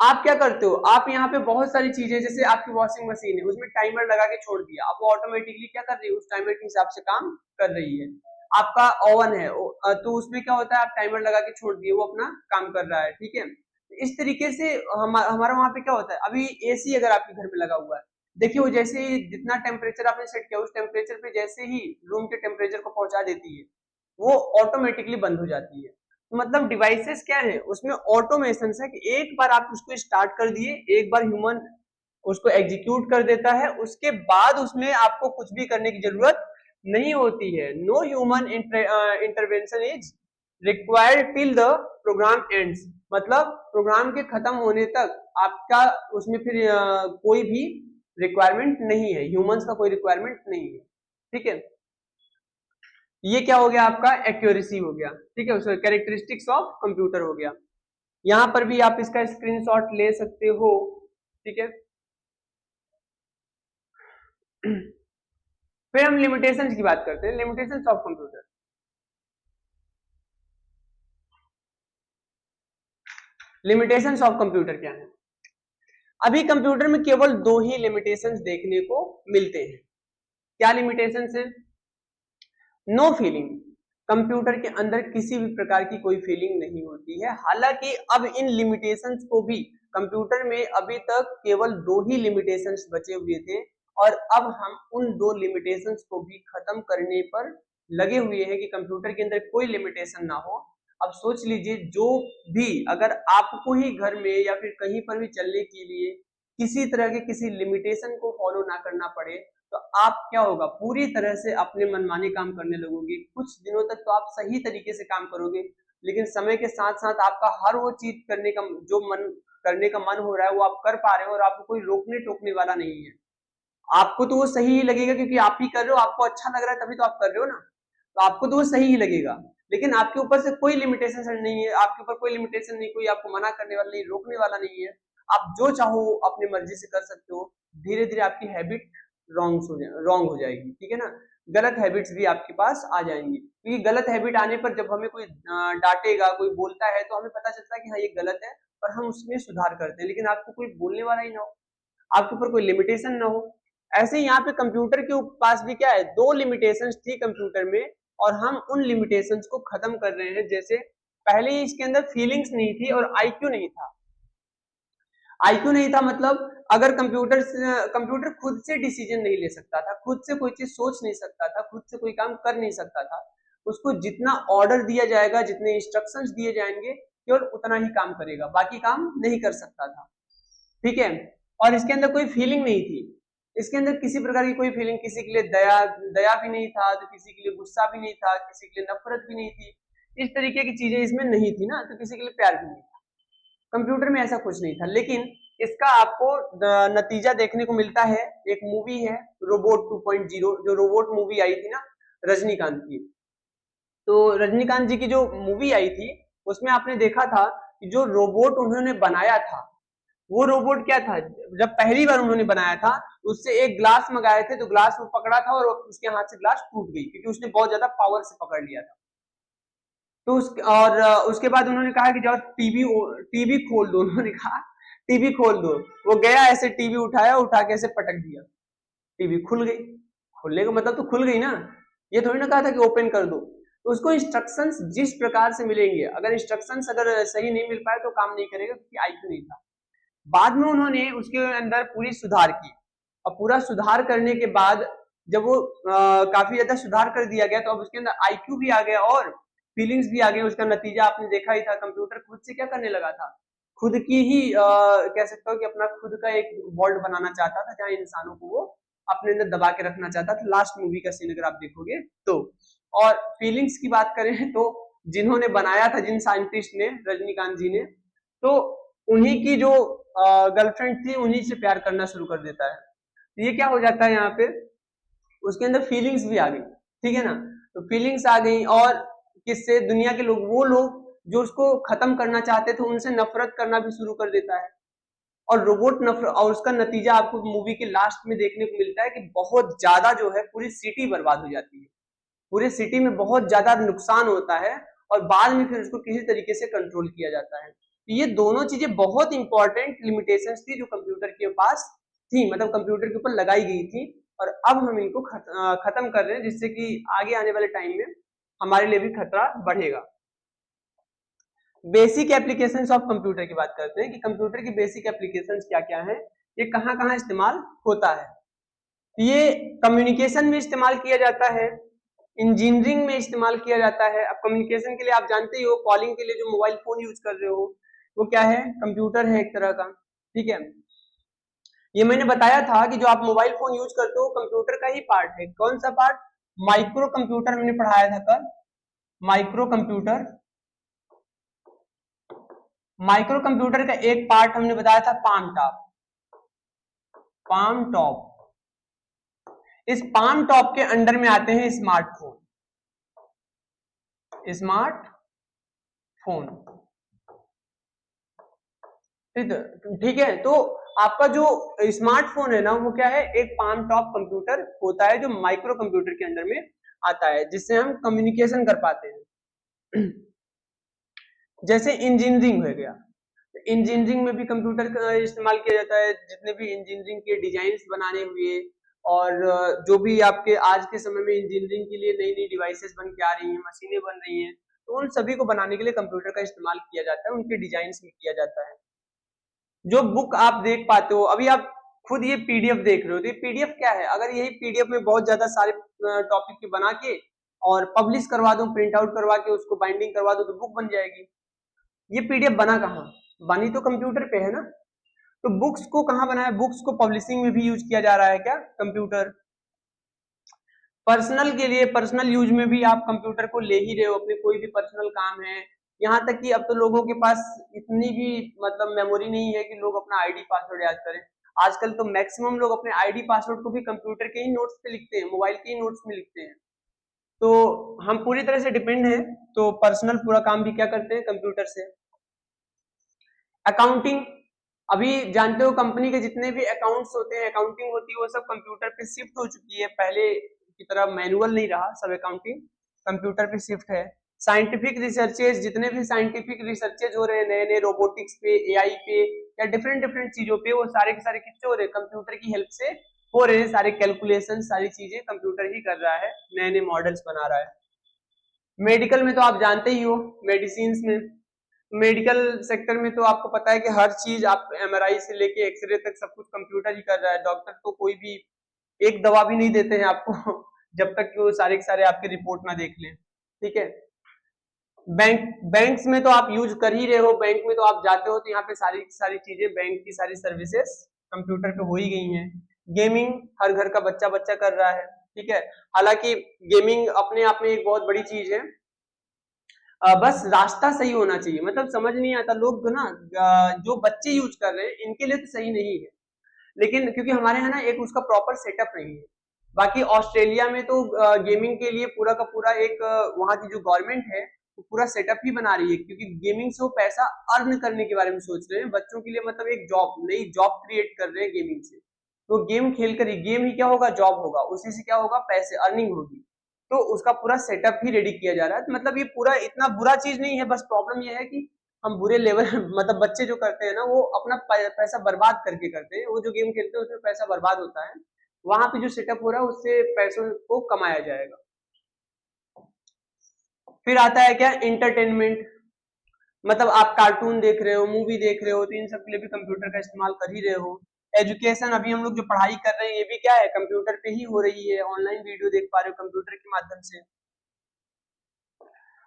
आप क्या करते हो, आप यहाँ पे बहुत सारी चीजें, जैसे आपकी वॉशिंग मशीन है, उसमें टाइमर लगा के छोड़ दिया, अब वो ऑटोमेटिकली क्या कर रही है, उस टाइमर के हिसाब से काम कर रही है। आपका ओवन है तो उसमें क्या होता है, आप टाइमर लगा के छोड़ दिए, वो अपना काम कर रहा है, ठीक है। इस तरीके से हमारा वहां पे क्या होता है, अभी एसी अगर आपके घर में लगा हुआ है, देखिए वो जैसे ही जितना टेम्परेचर आपने सेट किया उस टेम्परेचर पे जैसे ही रूम के टेम्परेचर को पहुंचा देती है, वो ऑटोमेटिकली बंद हो जाती है। तो मतलब डिवाइसेस क्या है, उसमें ऑटोमेशन है कि एक बार आप उसको स्टार्ट कर दिए, एक बार ह्यूमन उसको एग्जीक्यूट कर देता है, उसके बाद उसमें आपको कुछ भी करने की जरूरत नहीं होती है। No human intervention is required till the program ends, मतलब प्रोग्राम के खत्म होने तक आपका उसमें फिर कोई भी रिक्वायरमेंट नहीं है, ह्यूमंस का कोई रिक्वायरमेंट नहीं है, ठीक है। ये क्या हो गया, आपका एक्यूरेसी हो गया, ठीक है, उसका कैरेक्टरिस्टिक्स ऑफ कंप्यूटर हो गया। यहां पर भी आप इसका स्क्रीनशॉट ले सकते हो, ठीक है। फिर हम लिमिटेशंस की बात करते हैं, limitations of computer. Limitations of computer क्या है? अभी कंप्यूटर में केवल दो ही लिमिटेशंस देखने को मिलते हैं। क्या लिमिटेशंस है? नो फीलिंग, कंप्यूटर के अंदर किसी भी प्रकार की कोई फीलिंग नहीं होती है। हालांकि अब इन लिमिटेशंस को भी कंप्यूटर में अभी तक केवल दो ही लिमिटेशंस बचे हुए थे, और अब हम उन दो लिमिटेशंस को भी खत्म करने पर लगे हुए हैं कि कंप्यूटर के अंदर कोई लिमिटेशन ना हो। अब सोच लीजिए, जो भी अगर आपको ही घर में या फिर कहीं पर भी चलने के लिए किसी तरह के किसी लिमिटेशन को फॉलो ना करना पड़े, तो आप क्या होगा, पूरी तरह से अपने मनमाने काम करने लगोगे। कुछ दिनों तक तो आप सही तरीके से काम करोगे, लेकिन समय के साथ साथ आपका हर वो चीज करने का जो मन करने का मन हो रहा है वो आप कर पा रहे हो, और आपको कोई रोकने टोकने वाला नहीं है। आपको तो वो सही ही लगेगा, क्योंकि आप ही कर रहे हो, आपको अच्छा लग रहा है तभी तो आप कर रहे हो ना, तो आपको तो वो सही ही लगेगा। लेकिन आपके ऊपर से कोई लिमिटेशन नहीं है, आपके ऊपर कोई लिमिटेशन नहीं, कोई आपको मना करने वाला नहीं, रोकने वाला नहीं है। आप जो चाहो अपनी मर्जी से कर सकते हो। धीरे धीरे आपकी हैबिट रॉन्ग हो जाएगी, ठीक है ना। गलत हैबिट्स भी आपके पास आ जाएंगी, क्योंकि गलत हैबिट आने पर जब हमें कोई डांटेगा, कोई बोलता है, तो हमें पता चलता है कि हाँ ये गलत है, और हम उसमें सुधार करते हैं। लेकिन आपको कोई बोलने वाला ही ना हो, आपके ऊपर कोई लिमिटेशन ना हो। ऐसे ही यहाँ पे कंप्यूटर के पास भी क्या है, दो लिमिटेशंस थी कंप्यूटर में, और हम उन लिमिटेशंस को खत्म कर रहे हैं। जैसे पहले ही इसके अंदर फीलिंग्स नहीं थी और आईक्यू नहीं था। आईक्यू नहीं था मतलब अगर कंप्यूटर खुद से डिसीजन नहीं ले सकता था, खुद से कोई चीज सोच नहीं सकता था, खुद से कोई काम कर नहीं सकता था। उसको जितना ऑर्डर दिया जाएगा, जितने इंस्ट्रक्शंस दिए जाएंगे, केवल उतना ही काम करेगा, बाकी काम नहीं कर सकता था, ठीक है। और इसके अंदर कोई फीलिंग नहीं थी, इसके अंदर किसी प्रकार की कोई फीलिंग, किसी के लिए दया दया भी नहीं था, तो किसी के लिए गुस्सा भी नहीं था, किसी के लिए नफरत भी नहीं थी, इस तरीके की चीजें इसमें नहीं थी ना, तो किसी के लिए प्यार भी नहीं था। कंप्यूटर में ऐसा कुछ नहीं था। लेकिन इसका आपको नतीजा देखने को मिलता है। एक मूवी है रोबोट 2.0, जो रोबोट मूवी आई थी ना रजनीकांत की, तो रजनीकांत जी की जो मूवी आई थी उसमें आपने देखा था कि जो रोबोट उन्होंने बनाया था, वो रोबोट क्या था, जब पहली बार उन्होंने बनाया था, उससे एक ग्लास मंगाए थे, तो ग्लास वो पकड़ा था और उसके हाथ से ग्लास टूट गई, क्योंकि उसने बहुत ज्यादा पावर से पकड़ लिया था। तो उसके बाद उन्होंने कहा कि जाओ टीवी टीवी खोल दो, उन्होंने कहा टीवी खोल दो। वो गया, ऐसे टीवी उठाया, उठा के ऐसे पटक दिया, टीवी खुल गई। खुलने का मतलब तो खुल गई ना, ये थोड़ी ना कहा था कि ओपन कर दो। तो उसको इंस्ट्रक्शंस जिस प्रकार से मिलेंगे, अगर इंस्ट्रक्शंस अगर सही नहीं मिल पाए तो काम नहीं करेगा, क्योंकि आईक्यू नहीं था। बाद में उन्होंने उसके अंदर पूरी सुधार की, और पूरा सुधार करने के बाद जब वो काफी ज्यादा सुधार कर दिया गया, तो अब उसके अंदर आईक्यू भी आ गया और फीलिंग्स भी आ गई। उसका नतीजा आपने देखा ही था, कंप्यूटर खुद से क्या करने लगा था, खुद की ही कह सकता हूँ कि अपना खुद का एक वर्ल्ड बनाना चाहता था, जहाँ इंसानों को वो अपने अंदर दबा के रखना चाहता था। लास्ट मूवी का सीन अगर आप देखोगे तो। और फीलिंग्स की बात करें तो जिन्होंने बनाया था, जिन साइंटिस्ट ने, रजनीकांत जी ने, तो उन्हीं की जो गर्लफ्रेंड थी उन्हीं से प्यार करना शुरू कर देता है। तो ये क्या हो जाता है, यहाँ पे उसके अंदर फीलिंग्स भी आ गई, ठीक है ना। तो फीलिंग्स आ गई, और किससे, दुनिया के लोग, वो लोग जो उसको खत्म करना चाहते थे उनसे नफरत करना भी शुरू कर देता है। और रोबोट नफरत, और उसका नतीजा आपको मूवी के लास्ट में देखने को मिलता है कि बहुत ज्यादा जो है पूरी सिटी बर्बाद हो जाती है, पूरे सिटी में बहुत ज्यादा नुकसान होता है, और बाद में फिर उसको किसी तरीके से कंट्रोल किया जाता है। तो ये दोनों चीजें बहुत इंपॉर्टेंट लिमिटेशंस थी जो कंप्यूटर के पास थी, मतलब कंप्यूटर के ऊपर लगाई गई थी, और अब हम इनको खत्म कर रहे हैं, जिससे कि आगे आने वाले टाइम में हमारे लिए भी खतरा बढ़ेगा। बेसिक एप्लीकेशंस ऑफ कंप्यूटर की बात करते हैं कि कंप्यूटर की बेसिक एप्लीकेशंस क्या क्या है, ये कहाँ कहाँ इस्तेमाल होता है। ये कम्युनिकेशन में इस्तेमाल किया जाता है, इंजीनियरिंग में इस्तेमाल किया जाता है। अब कम्युनिकेशन के लिए आप जानते ही हो, कॉलिंग के लिए जो मोबाइल फोन यूज कर रहे हो वो क्या है, कंप्यूटर है एक तरह का, ठीक है। ये मैंने बताया था कि जो आप मोबाइल फोन यूज करते हो कंप्यूटर का ही पार्ट है। कौन सा पार्ट? माइक्रो कंप्यूटर हमने पढ़ाया था कल, माइक्रो कंप्यूटर। माइक्रो कंप्यूटर का एक पार्ट हमने बताया था पाम टॉप, पाम टॉप। इस पाम टॉप के अंडर में आते हैं स्मार्टफोन, स्मार्टफोन, ठीक है। तो आपका जो स्मार्टफोन है ना वो क्या है, एक पाम टॉप कंप्यूटर होता है जो माइक्रो कंप्यूटर के अंदर में आता है, जिससे हम कम्युनिकेशन कर पाते हैं। जैसे इंजीनियरिंग हो गया, इंजीनियरिंग में भी कंप्यूटर का इस्तेमाल किया जाता है। जितने भी इंजीनियरिंग के डिजाइन बनाने हुए और जो भी आपके आज के समय में इंजीनियरिंग के लिए नई नई डिवाइसेस बन के आ रही हैं, मशीनें बन रही हैं, तो उन सभी को बनाने के लिए कंप्यूटर का इस्तेमाल किया जाता है, उनके डिजाइन में किया जाता है। जो बुक आप देख पाते हो, अभी आप खुद ये पीडीएफ देख रहे हो, तो ये पीडीएफ क्या है? अगर यही पीडीएफ में बहुत ज्यादा सारे टॉपिक के बना के और पब्लिश करवा दूं, प्रिंट आउट करवा के उसको बाइंडिंग करवा दूं, तो बुक बन जाएगी। ये पीडीएफ बना कहाँ? बनी तो कंप्यूटर पे है ना। तो बुक्स को कहाँ बनाया? बुक्स को पब्लिशिंग में भी यूज किया जा रहा है क्या? कंप्यूटर। पर्सनल के लिए, पर्सनल यूज में भी आप कंप्यूटर को ले ही रहे हो, अपने कोई भी पर्सनल काम है। यहाँ तक कि अब तो लोगों के पास इतनी भी मतलब मेमोरी नहीं है कि लोग अपना आईडी पासवर्ड याद करें। आजकल तो मैक्सिमम लोग अपने आईडी पासवर्ड को भी कंप्यूटर के ही नोट्स पे लिखते हैं, मोबाइल के ही नोट्स में लिखते हैं। तो हम पूरी तरह से डिपेंड हैं, तो पर्सनल पूरा काम भी क्या करते हैं, कंप्यूटर से। अकाउंटिंग, अभी जानते हो कंपनी के जितने भी अकाउंट्स होते हैं, अकाउंटिंग होती है, वो सब कंप्यूटर पे शिफ्ट हो चुकी है। पहले की तरह मैनुअल नहीं रहा, सब अकाउंटिंग कंप्यूटर पे शिफ्ट है। साइंटिफिक रिसर्चेज, जितने भी साइंटिफिक रिसर्चेज हो रहे हैं नए नए, रोबोटिक्स पे, एआई पे या डिफरेंट डिफरेंट चीजों पे, वो सारे के सारे किससे हो रहे हैं? कंप्यूटर की हेल्प से हो रहे हैं। सारे कैलकुलेशन, सारी चीजें कंप्यूटर ही कर रहा है, नए नए मॉडल्स बना रहा है। मेडिकल में तो आप जानते ही हो, मेडिसिन में, मेडिकल सेक्टर में तो आपको पता है कि हर चीज, आप एमआरआई से लेके एक्सरे तक सब कुछ कंप्यूटर ही कर रहा है। डॉक्टर तो कोई भी एक दवा भी नहीं देते हैं आपको जब तक कि वो सारे के सारे आपके रिपोर्ट ना देख लें, ठीक है। बैंक्स में तो आप यूज कर ही रहे हो, बैंक में तो आप जाते हो तो यहाँ पे सारी सारी चीजें, बैंक की सारी सर्विसेज कंप्यूटर पे हो ही गई हैं। गेमिंग हर घर का बच्चा बच्चा कर रहा है, ठीक है। हालांकि गेमिंग अपने आप में एक बहुत बड़ी चीज है, बस रास्ता सही होना चाहिए। मतलब समझ नहीं आता लोग ना, जो बच्चे यूज कर रहे हैं इनके लिए तो सही नहीं है, लेकिन क्योंकि हमारे यहाँ ना एक उसका प्रॉपर सेटअप नहीं है। बाकी ऑस्ट्रेलिया में तो गेमिंग के लिए पूरा का पूरा एक वहाँ की जो गवर्नमेंट है वो पूरा सेटअप ही बना रही है, क्योंकि गेमिंग से वो पैसा अर्न करने के बारे में सोच रहे हैं बच्चों के लिए। मतलब एक जॉब, नई जॉब क्रिएट कर रहे हैं गेमिंग से। तो गेम खेल कर ही, गेम ही क्या होगा, जॉब होगा, उसी से क्या होगा, पैसे, अर्निंग होगी। तो उसका पूरा सेटअप ही रेडी किया जा रहा है। तो मतलब ये पूरा इतना बुरा चीज नहीं है, बस प्रॉब्लम ये है कि हम बुरे लेवल मतलब बच्चे जो करते हैं ना वो अपना पैसा बर्बाद करके करते हैं। वो जो गेम खेलते हैं उसमें पैसा बर्बाद होता है, वहां पे जो सेटअप हो रहा है उससे पैसों को कमाया जाएगा। फिर आता है क्या, इंटरटेनमेंट। मतलब आप कार्टून देख रहे हो, मूवी देख रहे हो, तो इन सब के लिए भी कंप्यूटर का इस्तेमाल कर ही रहे हो। एजुकेशन, अभी हम लोग जो पढ़ाई कर रहे हैं ये भी क्या है, कंप्यूटर पे ही हो रही है। ऑनलाइन वीडियो देख पा रहे हो कंप्यूटर के माध्यम से।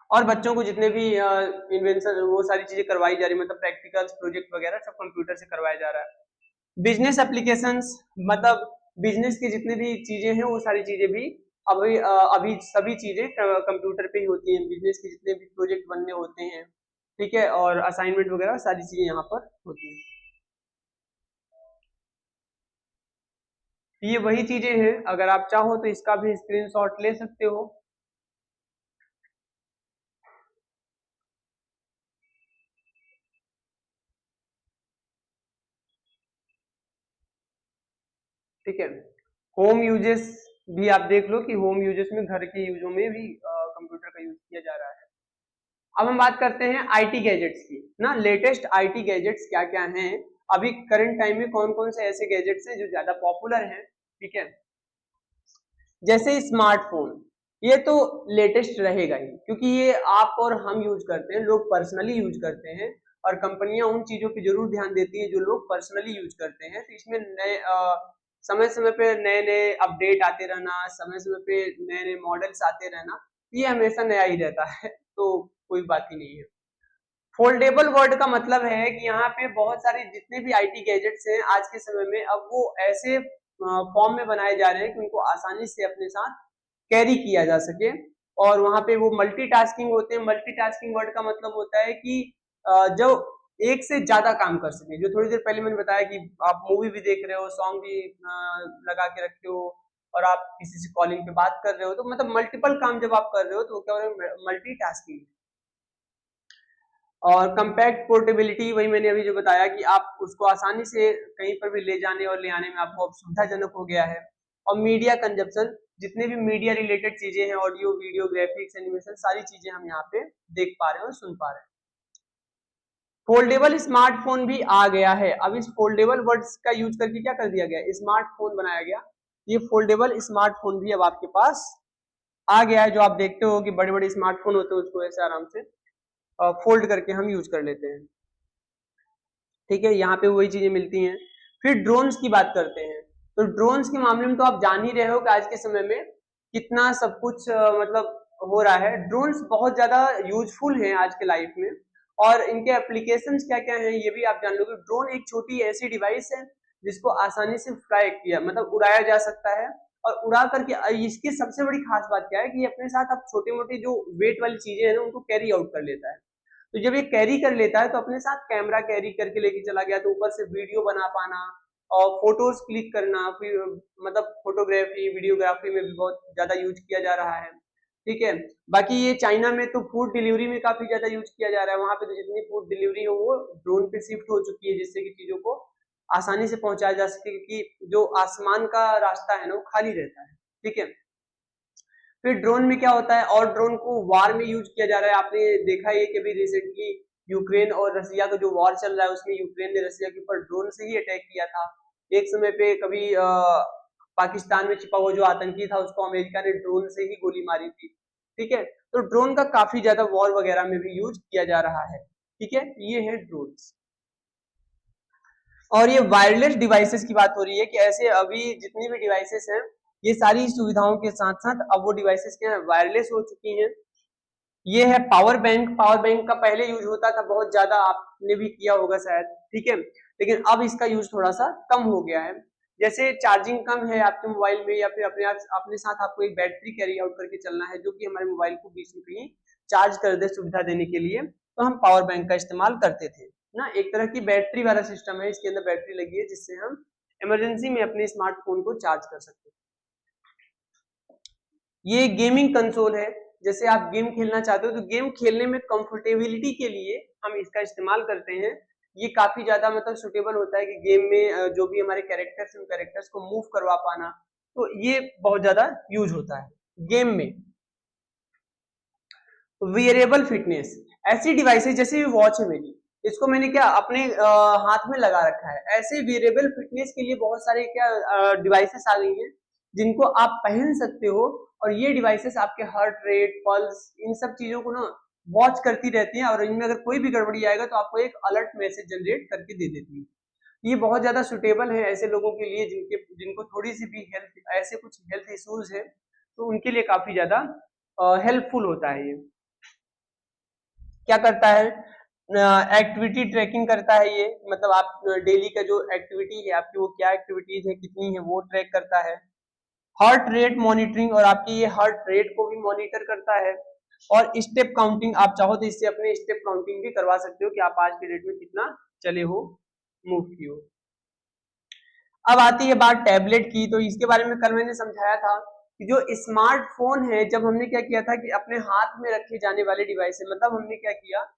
और बच्चों को जितने भी इन्वेंशन, वो सारी चीजें करवाई जा रही है, मतलब प्रैक्टिकल्स, प्रोजेक्ट वगैरह सब कंप्यूटर से करवाया जा रहा है। बिजनेस एप्लीकेशंस, मतलब बिजनेस की जितनी भी चीजें हैं वो सारी चीजें भी अभी सभी चीजें कंप्यूटर पे ही होती हैं। बिजनेस के जितने भी प्रोजेक्ट बनने होते हैं, ठीक है, और असाइनमेंट वगैरह सारी चीजें यहाँ पर होती हैं। ये वही चीजें हैं, अगर आप चाहो तो इसका भी स्क्रीनशॉट ले सकते हो। ठीक है, होम यूजेस भी आप देख लो कि होम यूजेस में, घर के यूजों में भी कंप्यूटर का यूज किया जा रहा है। अब हम बात करते हैं आईटी गैजेट्स की ना, लेटेस्ट आईटी गैजेट्स क्या क्या हैं अभी करंट टाइम में, कौन कौन से ऐसे गैजेट्स हैं जो ज्यादा पॉपुलर हैं, ठीक है। जैसे स्मार्टफोन, ये तो लेटेस्ट रहेगा ही, क्योंकि ये आप और हम यूज करते हैं, लोग पर्सनली यूज करते हैं, और कंपनियां उन चीजों पे जरूर ध्यान देती हैं जो लोग पर्सनली यूज करते हैं। तो इसमें नए समय समय पे नए नए अपडेट आते रहना, समय समय पे नए नए मॉडल्स आते रहना, ये हमेशा नया ही रहता है, तो कोई बात ही नहीं है। फोल्डेबल वर्ड का मतलब है कि यहाँ पे बहुत सारे जितने भी आईटी गैजेट्स हैं आज के समय में, अब वो ऐसे फॉर्म में बनाए जा रहे हैं कि उनको आसानी से अपने साथ कैरी किया जा सके, और वहां पे वो मल्टीटास्किंग होते हैं। मल्टीटास्किंग वर्ड का मतलब होता है कि जो एक से ज्यादा काम कर सके। जो थोड़ी देर पहले मैंने बताया कि आप मूवी भी देख रहे हो, सॉन्ग भी लगा के रखे हो, और आप किसी से कॉलिंग पे बात कर रहे हो, तो मतलब मल्टीपल काम जब आप कर रहे हो तो क्या हो रहा है, मल्टीटास्किंग। और कंपैक्ट पोर्टेबिलिटी, वही मैंने अभी जो बताया कि आप उसको आसानी से कहीं पर भी ले जाने और ले आने में आपको अब सुविधाजनक हो गया है। और मीडिया कंजप्शन, जितने भी मीडिया रिलेटेड चीजें हैं, ऑडियो वीडियो ग्राफिक्स एनिमेशन, सारी चीजें हम यहाँ पे देख पा रहे हैं और सुन पा रहे हैं। फोल्डेबल स्मार्टफोन भी आ गया है। अब इस फोल्डेबल वर्ड्स का यूज करके क्या कर दिया गया, स्मार्टफोन बनाया गया। ये फोल्डेबल स्मार्टफोन भी अब आपके पास आ गया है, जो आप देखते हो कि बड़े बड़े स्मार्टफोन होते हैं, उसको ऐसे आराम से फोल्ड करके हम यूज कर लेते हैं। ठीक है, यहाँ पे वही चीजें मिलती हैं। फिर ड्रोन्स की बात करते हैं। तो ड्रोन्स के मामले में तो आप जान ही रहे हो कि आज के समय में कितना सब कुछ मतलब हो रहा है। ड्रोन्स बहुत ज्यादा यूजफुल हैं आज के लाइफ में, और इनके एप्लीकेशंस क्या क्या हैं ये भी आप जान लोगे। ड्रोन एक छोटी ऐसी डिवाइस है जिसको आसानी से फ्लाई किया मतलब उड़ाया जा सकता है, और उड़ा करके इसकी सबसे बड़ी खास बात क्या है कि अपने साथ आप छोटे मोटे जो वेट वाली चीजें हैं ना उनको कैरी आउट कर लेता है। तो जब ये कैरी कर लेता है तो अपने साथ कैमरा कैरी करके लेके चला गया, तो ऊपर से वीडियो बना पाना और फोटोज क्लिक करना, फिर मतलब फोटोग्राफी वीडियोग्राफी में भी बहुत ज्यादा यूज किया जा रहा है। ठीक है, बाकी ये चाइना में तो फूड डिलीवरी में काफी ज्यादा यूज किया जा रहा है। वहां पे तो जितनी फूड डिलीवरी हो वो ड्रोन पे शिफ्ट हो चुकी है, जिससे कि चीजों को आसानी से पहुंचाया जा सके, क्योंकि जो आसमान का रास्ता है ना वो खाली रहता है। ठीक है, फिर ड्रोन में क्या होता है, और ड्रोन को वार में यूज किया जा रहा है। आपने देखा है कि अभी रिसेंटली यूक्रेन और रसिया का जो वॉर चल रहा है उसमें यूक्रेन ने रसिया के ऊपर ड्रोन से ही अटैक किया था। एक समय पे कभी पाकिस्तान में छिपा हुआ जो आतंकी था उसको अमेरिका ने ड्रोन से ही गोली मारी थी। ठीक है, तो ड्रोन का काफी ज्यादा वॉर वगैरह में भी यूज किया जा रहा है। ठीक है, ये है ड्रोन। और ये वायरलेस डिवाइसेस की बात हो रही है कि ऐसे अभी जितनी भी डिवाइसेस हैं ये सारी सुविधाओं के साथ साथ अब वो डिवाइसेस क्या है, वायरलेस हो चुकी हैं। ये है पावर बैंक। पावर बैंक का पहले यूज होता था बहुत ज्यादा, आपने भी किया होगा शायद। ठीक है, लेकिन अब इसका यूज थोड़ा सा कम हो गया है। जैसे चार्जिंग कम है आपके मोबाइल में, या फिर अपने साथ आपको एक बैटरी कैरी आउट करके चलना है जो कि हमारे मोबाइल को बीच में कहीं चार्ज कर दे सुविधा देने के लिए, तो हम पावर बैंक का इस्तेमाल करते थे ना। एक तरह की बैटरी वाला सिस्टम है, इसके अंदर बैटरी लगी है जिससे हम इमरजेंसी में अपने स्मार्टफोन को चार्ज कर सकते हैं। ये गेमिंग कंसोल है। जैसे आप गेम खेलना चाहते हो तो गेम खेलने में कंफर्टेबिलिटी के लिए हम इसका इस्तेमाल करते हैं। ये काफी ज्यादा मतलब सुटेबल होता है कि गेम में जो भी हमारे कैरेक्टर्स हैं कैरेक्टर्स को मूव करवा पाना, तो ये बहुत ज्यादा यूज होता है गेम में। वियरेबल फिटनेस, ऐसी डिवाइसेस जैसे वॉच है मेरी, इसको मैंने क्या अपने हाथ में लगा रखा है। ऐसे वियरेबल फिटनेस के लिए बहुत सारे क्या डिवाइसेस आ गई हैं जिनको आप पहन सकते हो, और ये डिवाइसेस आपके हार्ट रेट पल्स इन सब चीजों को ना वॉच करती रहती हैं, और इनमें अगर कोई भी गड़बड़ी आएगा तो आपको एक अलर्ट मैसेज जनरेट करके दे देती है। ये बहुत ज्यादा सुटेबल है ऐसे लोगों के लिए जिनको थोड़ी सी भी हेल्थ ऐसे कुछ हेल्थ इश्यूज है, तो उनके लिए काफी ज्यादा हेल्पफुल होता है। ये क्या करता है, एक्टिविटी ट्रैकिंग करता है। ये मतलब आप डेली का जो एक्टिविटी है आपकी वो क्या एक्टिविटीज है कितनी है वो ट्रैक करता है। हार्ट रेट मॉनिटरिंग, और आपकी ये हार्ट रेट को भी मॉनिटर करता है। और स्टेप काउंटिंग, आप चाहो तो इससे अपने स्टेप काउंटिंग भी करवा सकते हो कि आप आज के डेट में कितना चले हो, मूव किए हो। अब आती है बात टैबलेट की, तो इसके बारे में कल मैंने समझाया था कि जो स्मार्टफोन है जब हमने क्या किया था कि अपने हाथ में रखे जाने वाले डिवाइस है, मतलब हमने क्या किया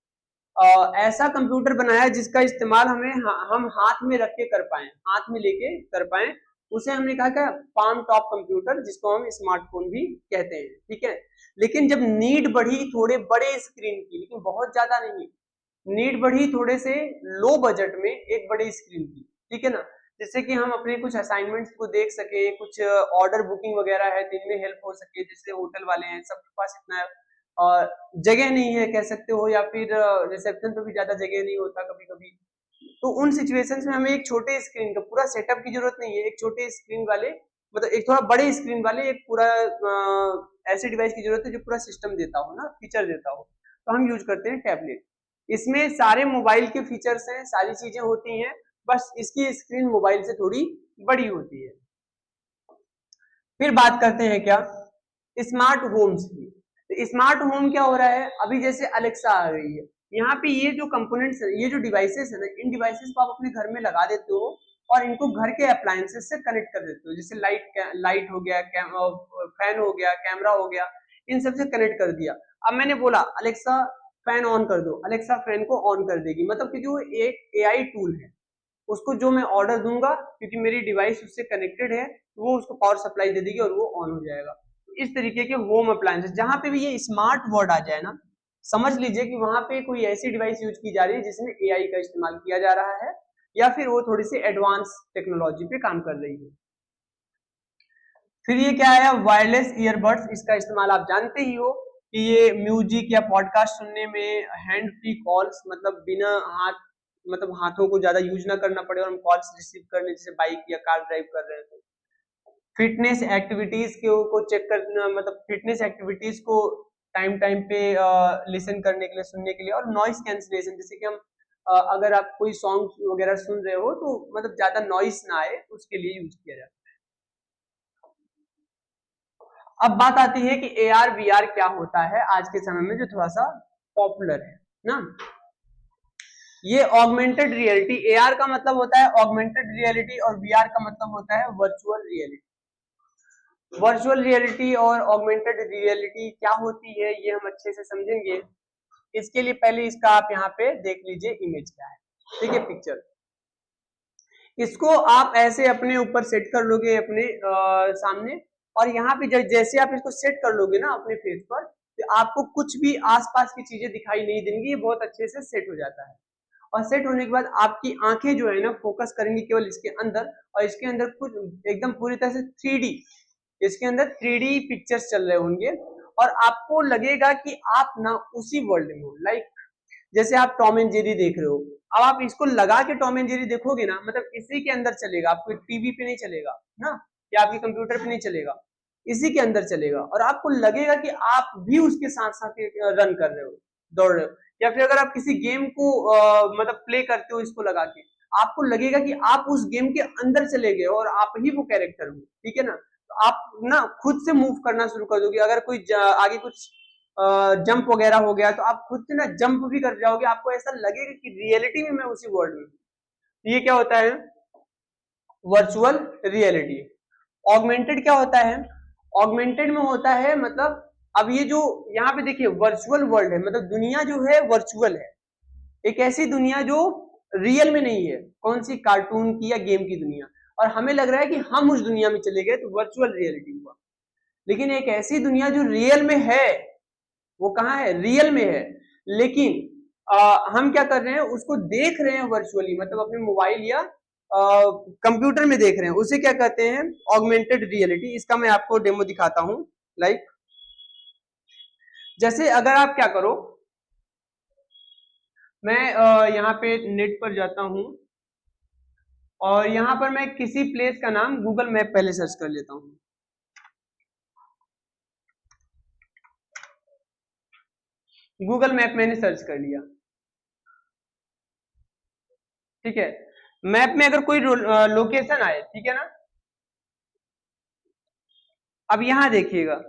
ऐसा कंप्यूटर बनाया जिसका इस्तेमाल हम हाथ में रख के कर पाए, हाथ में लेके कर पाए। उसे हमने कहा क्या, पाम टॉप कंप्यूटर, जिसको हम स्मार्टफोन भी कहते हैं। ठीक है, लेकिन जब नीड बढ़ी थोड़े बड़े स्क्रीन की, लेकिन बहुत ज्यादा नहीं, नीड बढ़ी थोड़े से लो बजट में एक बड़े स्क्रीन की। ठीक है ना, जिससे कि हम अपने कुछ असाइनमेंट्स को देख सके, कुछ ऑर्डर बुकिंग वगैरह है तो इनमें हेल्प हो सके। जिससे होटल वाले हैं सबके पास इतना जगह नहीं है कह सकते हो, या फिर रिसेप्शन पे भी ज्यादा जगह नहीं होता कभी कभी। तो उन सिचुएशंस में हमें एक छोटे स्क्रीन का पूरा सेटअप की जरूरत नहीं है, एक छोटे स्क्रीन वाले मतलब एक थोड़ा बड़े स्क्रीन वाले एक पूरा ऐसे डिवाइस की जरूरत है जो पूरा सिस्टम देता हो ना, फीचर देता हो। तो हम यूज करते हैं टैबलेट। इसमें सारे मोबाइल के फीचर्स हैं, सारी चीजें होती हैं, बस इसकी स्क्रीन मोबाइल से थोड़ी बड़ी होती है। फिर बात करते हैं क्या, स्मार्ट होम्स की। तो स्मार्ट होम क्या हो रहा है, अभी जैसे अलेक्सा आ गई है, यहाँ पे ये जो कंपोनेंट्स है, ये जो डिवाइसेस है ना, इन डिवाइसेस को आप अपने घर में लगा देते हो और इनको घर के अप्लायंसेस से कनेक्ट कर देते हो। जैसे लाइट हो गया, फैन हो गया, कैमरा हो गया, इन सब से कनेक्ट कर दिया। अब मैंने बोला अलेक्सा फैन ऑन कर दो, अलेक्सा फैन को ऑन कर देगी, मतलब क्योंकि वो एक एआई टूल है। उसको जो मैं ऑर्डर दूंगा, क्योंकि मेरी डिवाइस उससे कनेक्टेड है, तो वो उसको पावर सप्लाई दे देगी और वो ऑन हो जाएगा। इस तरीके के होम अप्लायंसेस, जहां पे भी ये स्मार्ट वर्ड आ जाए ना, समझ लीजिए कि वहां पे कोई ऐसी डिवाइस यूज की जा रही है जिसमें एआई का इस्तेमाल किया जा रहा है, या फिर वो थोड़ी सी एडवांस टेक्नोलॉजी पे काम कर रही है। फिर ये क्या है, वायरलेस ईयरबड्स। इसका इस्तेमाल आप जानते ही हो कि ये म्यूजिक या पॉडकास्ट सुनने में, हैंड फ्री कॉल्स मतलब बिना हाथों को ज्यादा यूज ना करना पड़े और हम कॉल्स रिसीव करने, जैसे बाइक या कार ड्राइव कर रहे हैं तो। फिटनेस एक्टिविटीज को चेक करना, मतलब फिटनेस एक्टिविटीज को टाइम टाइम पे लिसन करने के लिए, सुनने के लिए। और नॉइस कैंसिलेशन, जैसे कि हम अगर आप कोई सॉन्ग वगैरह सुन रहे हो तो मतलब ज्यादा नॉइस ना आए, उसके लिए यूज किया जाता है। अब बात आती है कि AR VR क्या होता है आज के समय में, जो थोड़ा सा पॉपुलर है ना। ये ऑगमेंटेड रियलिटी, AR का मतलब होता है ऑगमेंटेड रियलिटी और VR का मतलब होता है वर्चुअल रियलिटी। वर्चुअल रियलिटी और ऑगमेंटेड रियलिटी क्या होती है ये हम अच्छे से समझेंगे। इसके लिए पहले इसका आप यहाँ पे देख लीजिए इमेज क्या है, ठीक है, पिक्चर। इसको आप ऐसे अपने ऊपर सेट कर लोगे अपने सामने, और यहाँ पे जैसे आप इसको सेट कर लोगे ना अपने फेस पर, तो आपको कुछ भी आसपास की चीजें दिखाई नहीं देंगी, ये बहुत अच्छे से सेट हो जाता है। और सेट होने के बाद आपकी आंखें जो है ना फोकस करेंगी केवल इसके अंदर, और इसके अंदर कुछ एकदम पूरी तरह से 3D, इसके अंदर 3D पिक्चर्स चल रहे होंगे, और आपको लगेगा कि आप ना उसी वर्ल्ड में हो। लाइक जैसे आप टॉम एंड जेरी देख रहे हो, अब आप इसको लगा के टॉम एंड जेरी देखोगे ना, मतलब इसी के अंदर चलेगा, आपको टीवी पे नहीं चलेगा ना, या आपके कंप्यूटर पे नहीं चलेगा, इसी के अंदर चलेगा, और आपको लगेगा कि आप भी उसके साथ साथ रन कर रहे हो, दौड़ रहे हो। या फिर अगर आप किसी गेम को मतलब प्ले करते हो इसको लगा के, आपको लगेगा कि आप उस गेम के अंदर चले गए और आप ही वो कैरेक्टर हो, ठीक है ना। तो आप ना खुद से मूव करना शुरू कर दोगे, अगर कोई आगे कुछ जंप वगैरह हो गया तो आप खुद से ना जंप भी कर जाओगे, आपको ऐसा लगेगा कि रियलिटी में मैं उसी वर्ल्ड में हूं। ये क्या होता है, वर्चुअल रियलिटी। ऑगमेंटेड क्या होता है, ऑगमेंटेड में होता है मतलब, अब ये जो यहाँ पे देखिए वर्चुअल वर्ल्ड है, मतलब दुनिया जो है वर्चुअल है, एक ऐसी दुनिया जो रियल में नहीं है, कौन सी, कार्टून की या गेम की दुनिया, और हमें लग रहा है कि हम उस दुनिया में चले गए, तो वर्चुअल रियलिटी हुआ। लेकिन एक ऐसी दुनिया जो रियल में है, वो कहाँ है, रियल में है, लेकिन हम क्या कर रहे हैं, उसको देख रहे हैं वर्चुअली, मतलब अपने मोबाइल या कंप्यूटर में देख रहे हैं, उसे क्या कहते हैं, ऑगमेंटेड रियलिटी। इसका मैं आपको डेमो दिखाता हूं। लाइक जैसे अगर आप क्या करो, मैं यहाँ पे नेट पर जाता हूं, और यहाँ पर मैं किसी प्लेस का नाम गूगल मैप पहले सर्च कर लेता हूं। गूगल मैप मैंने सर्च कर लिया, ठीक है। मैप में अगर कोई लोकेशन आए, ठीक है ना, अब यहां देखिएगा,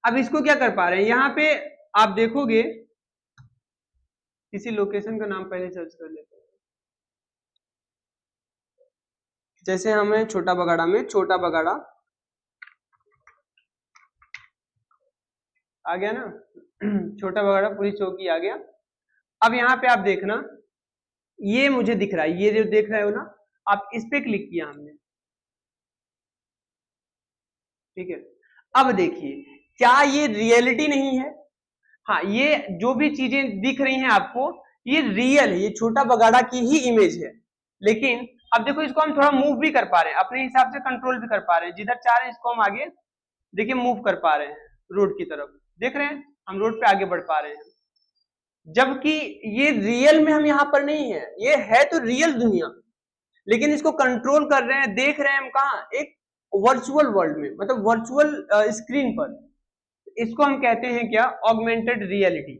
अब इसको क्या कर पा रहे हैं, यहां पे आप देखोगे, किसी लोकेशन का नाम पहले सर्च कर लेते हैं। जैसे हमें छोटा बगाड़ा में, छोटा बगाड़ा आ गया ना, छोटा बगाड़ा पुलिस चौकी आ गया। अब यहाँ पे आप देखना, ये मुझे दिख रहा है, ये जो देख रहे हो ना आप, इस पे क्लिक किया हमने, ठीक है। अब देखिए, क्या ये रियलिटी नहीं है, हाँ, ये जो भी चीजें दिख रही हैं आपको, ये रियल है, ये छोटा बगाड़ा की ही इमेज है। लेकिन अब देखो इसको हम थोड़ा मूव भी कर पा रहे हैं, अपने हिसाब से कंट्रोल भी कर पा रहे हैं, जिधर चाह रहे हैं इसको हम आगे देखिए मूव कर पा रहे हैं रोड की तरफ, देख रहे हैं हम रोड पे आगे बढ़ पा रहे हैं। जबकि ये रियल में हम यहाँ पर नहीं है, ये है तो रियल दुनिया, लेकिन इसको कंट्रोल कर रहे हैं, देख रहे हैं हम कहाँ, एक वर्चुअल वर्ल्ड में, मतलब वर्चुअल स्क्रीन पर। इसको हम कहते हैं क्या, ऑगमेंटेड रियलिटी।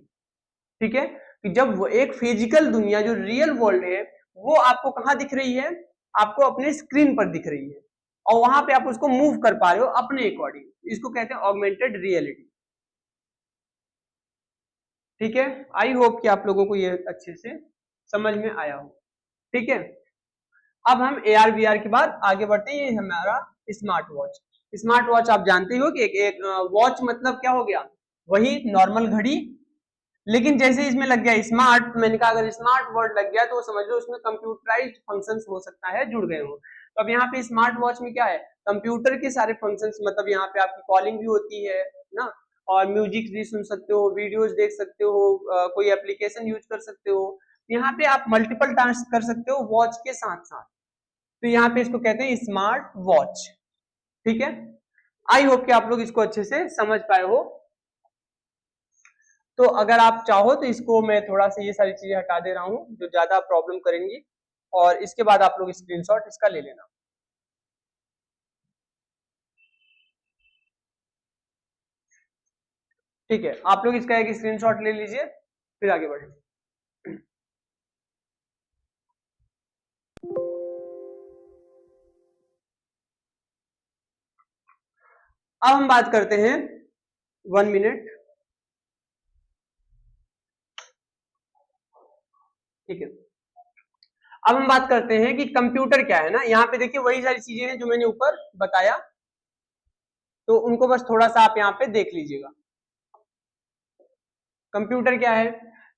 ठीक है, कि जब वो एक फिजिकल दुनिया जो रियल वर्ल्ड है वो आपको कहाँ दिख रही है, आपको अपने स्क्रीन पर दिख रही है, और वहां पे आप उसको मूव कर पा रहे हो अपने अकॉर्डिंग, इसको कहते हैं ऑगमेंटेड रियलिटी। ठीक है, आई होप कि आप लोगों को ये अच्छे से समझ में आया हो। ठीक है, अब हम AR VR के बाद आगे बढ़ते हैं, ये हमारा स्मार्ट वॉच। स्मार्ट वॉच आप जानते हो कि एक वॉच मतलब क्या हो गया, वही नॉर्मल घड़ी, लेकिन जैसे इसमें लग गया स्मार्ट, मैंने कहा अगर स्मार्ट वर्ड लग गया तो समझ लो उसमें कंप्यूटराइज्ड फंक्शंस हो सकता है जुड़ गए हो। तो अब यहाँ पे स्मार्ट वॉच में क्या है, कंप्यूटर के सारे फंक्शंस, मतलब यहाँ पे आपकी कॉलिंग भी होती है ना, और म्यूजिक भी सुन सकते हो, वीडियोस देख सकते हो, कोई एप्लीकेशन यूज कर सकते हो, यहाँ पे आप मल्टीपल टास्क कर सकते हो वॉच के साथ साथ। तो यहाँ पे इसको कहते हैं स्मार्ट वॉच। ठीक है, आई होप कि आप लोग इसको अच्छे से समझ पाए हो। तो अगर आप चाहो तो इसको मैं थोड़ा सा ये सारी चीजें हटा दे रहा हूं जो ज्यादा प्रॉब्लम करेंगी, और इसके बाद आप लोग स्क्रीनशॉट इसका ले लेना। ठीक है, आप लोग इसका एक स्क्रीनशॉट ले लीजिए, फिर आगे बढ़ें। अब हम बात करते हैं 1 मिनट। ठीक है, अब हम बात करते हैं कि कंप्यूटर क्या है ना। यहाँ पे देखिए वही सारी चीजें हैं जो मैंने ऊपर बताया, तो उनको बस थोड़ा सा आप यहाँ पे देख लीजिएगा। कंप्यूटर क्या है,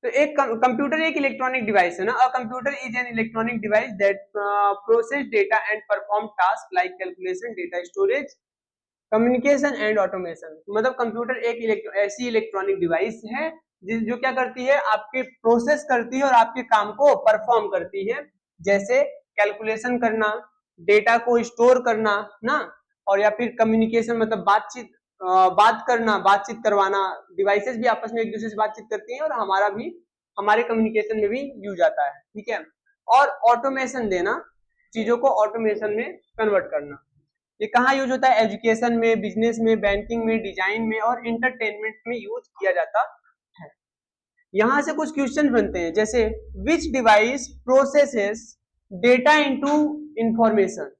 तो एक कंप्यूटर एक इलेक्ट्रॉनिक डिवाइस है ना। अ computer is an electronic device that process data and perform task like calculation, data storage, communication and automation. मतलब कंप्यूटर एक ऐसी इलेक्ट्रॉनिक डिवाइस है जो क्या करती है, आपके प्रोसेस करती है और आपके काम को परफॉर्म करती है, जैसे कैलकुलेशन करना, डेटा को स्टोर करना ना, और या फिर कम्युनिकेशन मतलब बातचीत, बात करना, बातचीत करवाना। डिवाइसेस भी आपस में एक दूसरे से बातचीत करती हैं और हमारा भी, हमारे कम्युनिकेशन में भी यूज आता है। ठीक है, और ऑटोमेशन देना, चीजों को ऑटोमेशन में कन्वर्ट करना। ये कहाँ यूज होता है, एजुकेशन में, बिजनेस में, बैंकिंग में, डिजाइन में और इंटरटेनमेंट में यूज किया जाता है। यहां से कुछ क्वेश्चन बनते हैं, जैसे विच device processes data into information.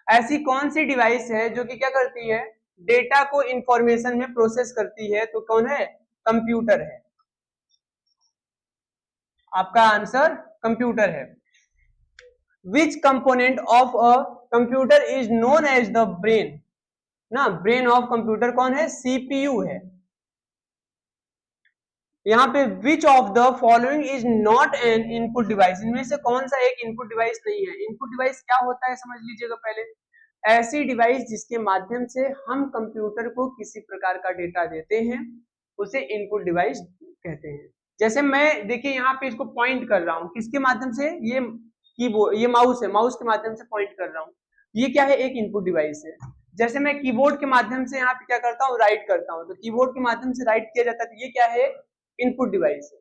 ऐसी कौन सी डिवाइस है जो कि क्या करती है, डेटा को इंफॉर्मेशन में प्रोसेस करती है, तो कौन है, कंप्यूटर है। आपका आंसर कंप्यूटर है। Which component of a computer is known as the brain ना, ब्रेन ऑफ कंप्यूटर कौन है, सीपीयू है। यहाँ पे which of the following is not an input device, इनमें से कौन सा एक इनपुट डिवाइस नहीं है। इनपुट डिवाइस क्या होता है समझ लीजिएगा पहले, ऐसी डिवाइस जिसके माध्यम से हम कंप्यूटर को किसी प्रकार का डेटा देते हैं उसे इनपुट डिवाइस कहते हैं। जैसे मैं देखिए यहाँ पे इसको पॉइंट कर रहा हूँ, किसके माध्यम से, ये कीबोर्ड, ये माउस है, माउस के माध्यम से पॉइंट कर रहा हूँ, ये क्या है, एक इनपुट डिवाइस है। जैसे मैं कीबोर्ड के माध्यम से यहाँ पे क्या करता हूँ, राइट करता हूँ, तो कीबोर्ड के माध्यम से राइट किया जाता है, तो ये क्या है, इनपुट डिवाइस है।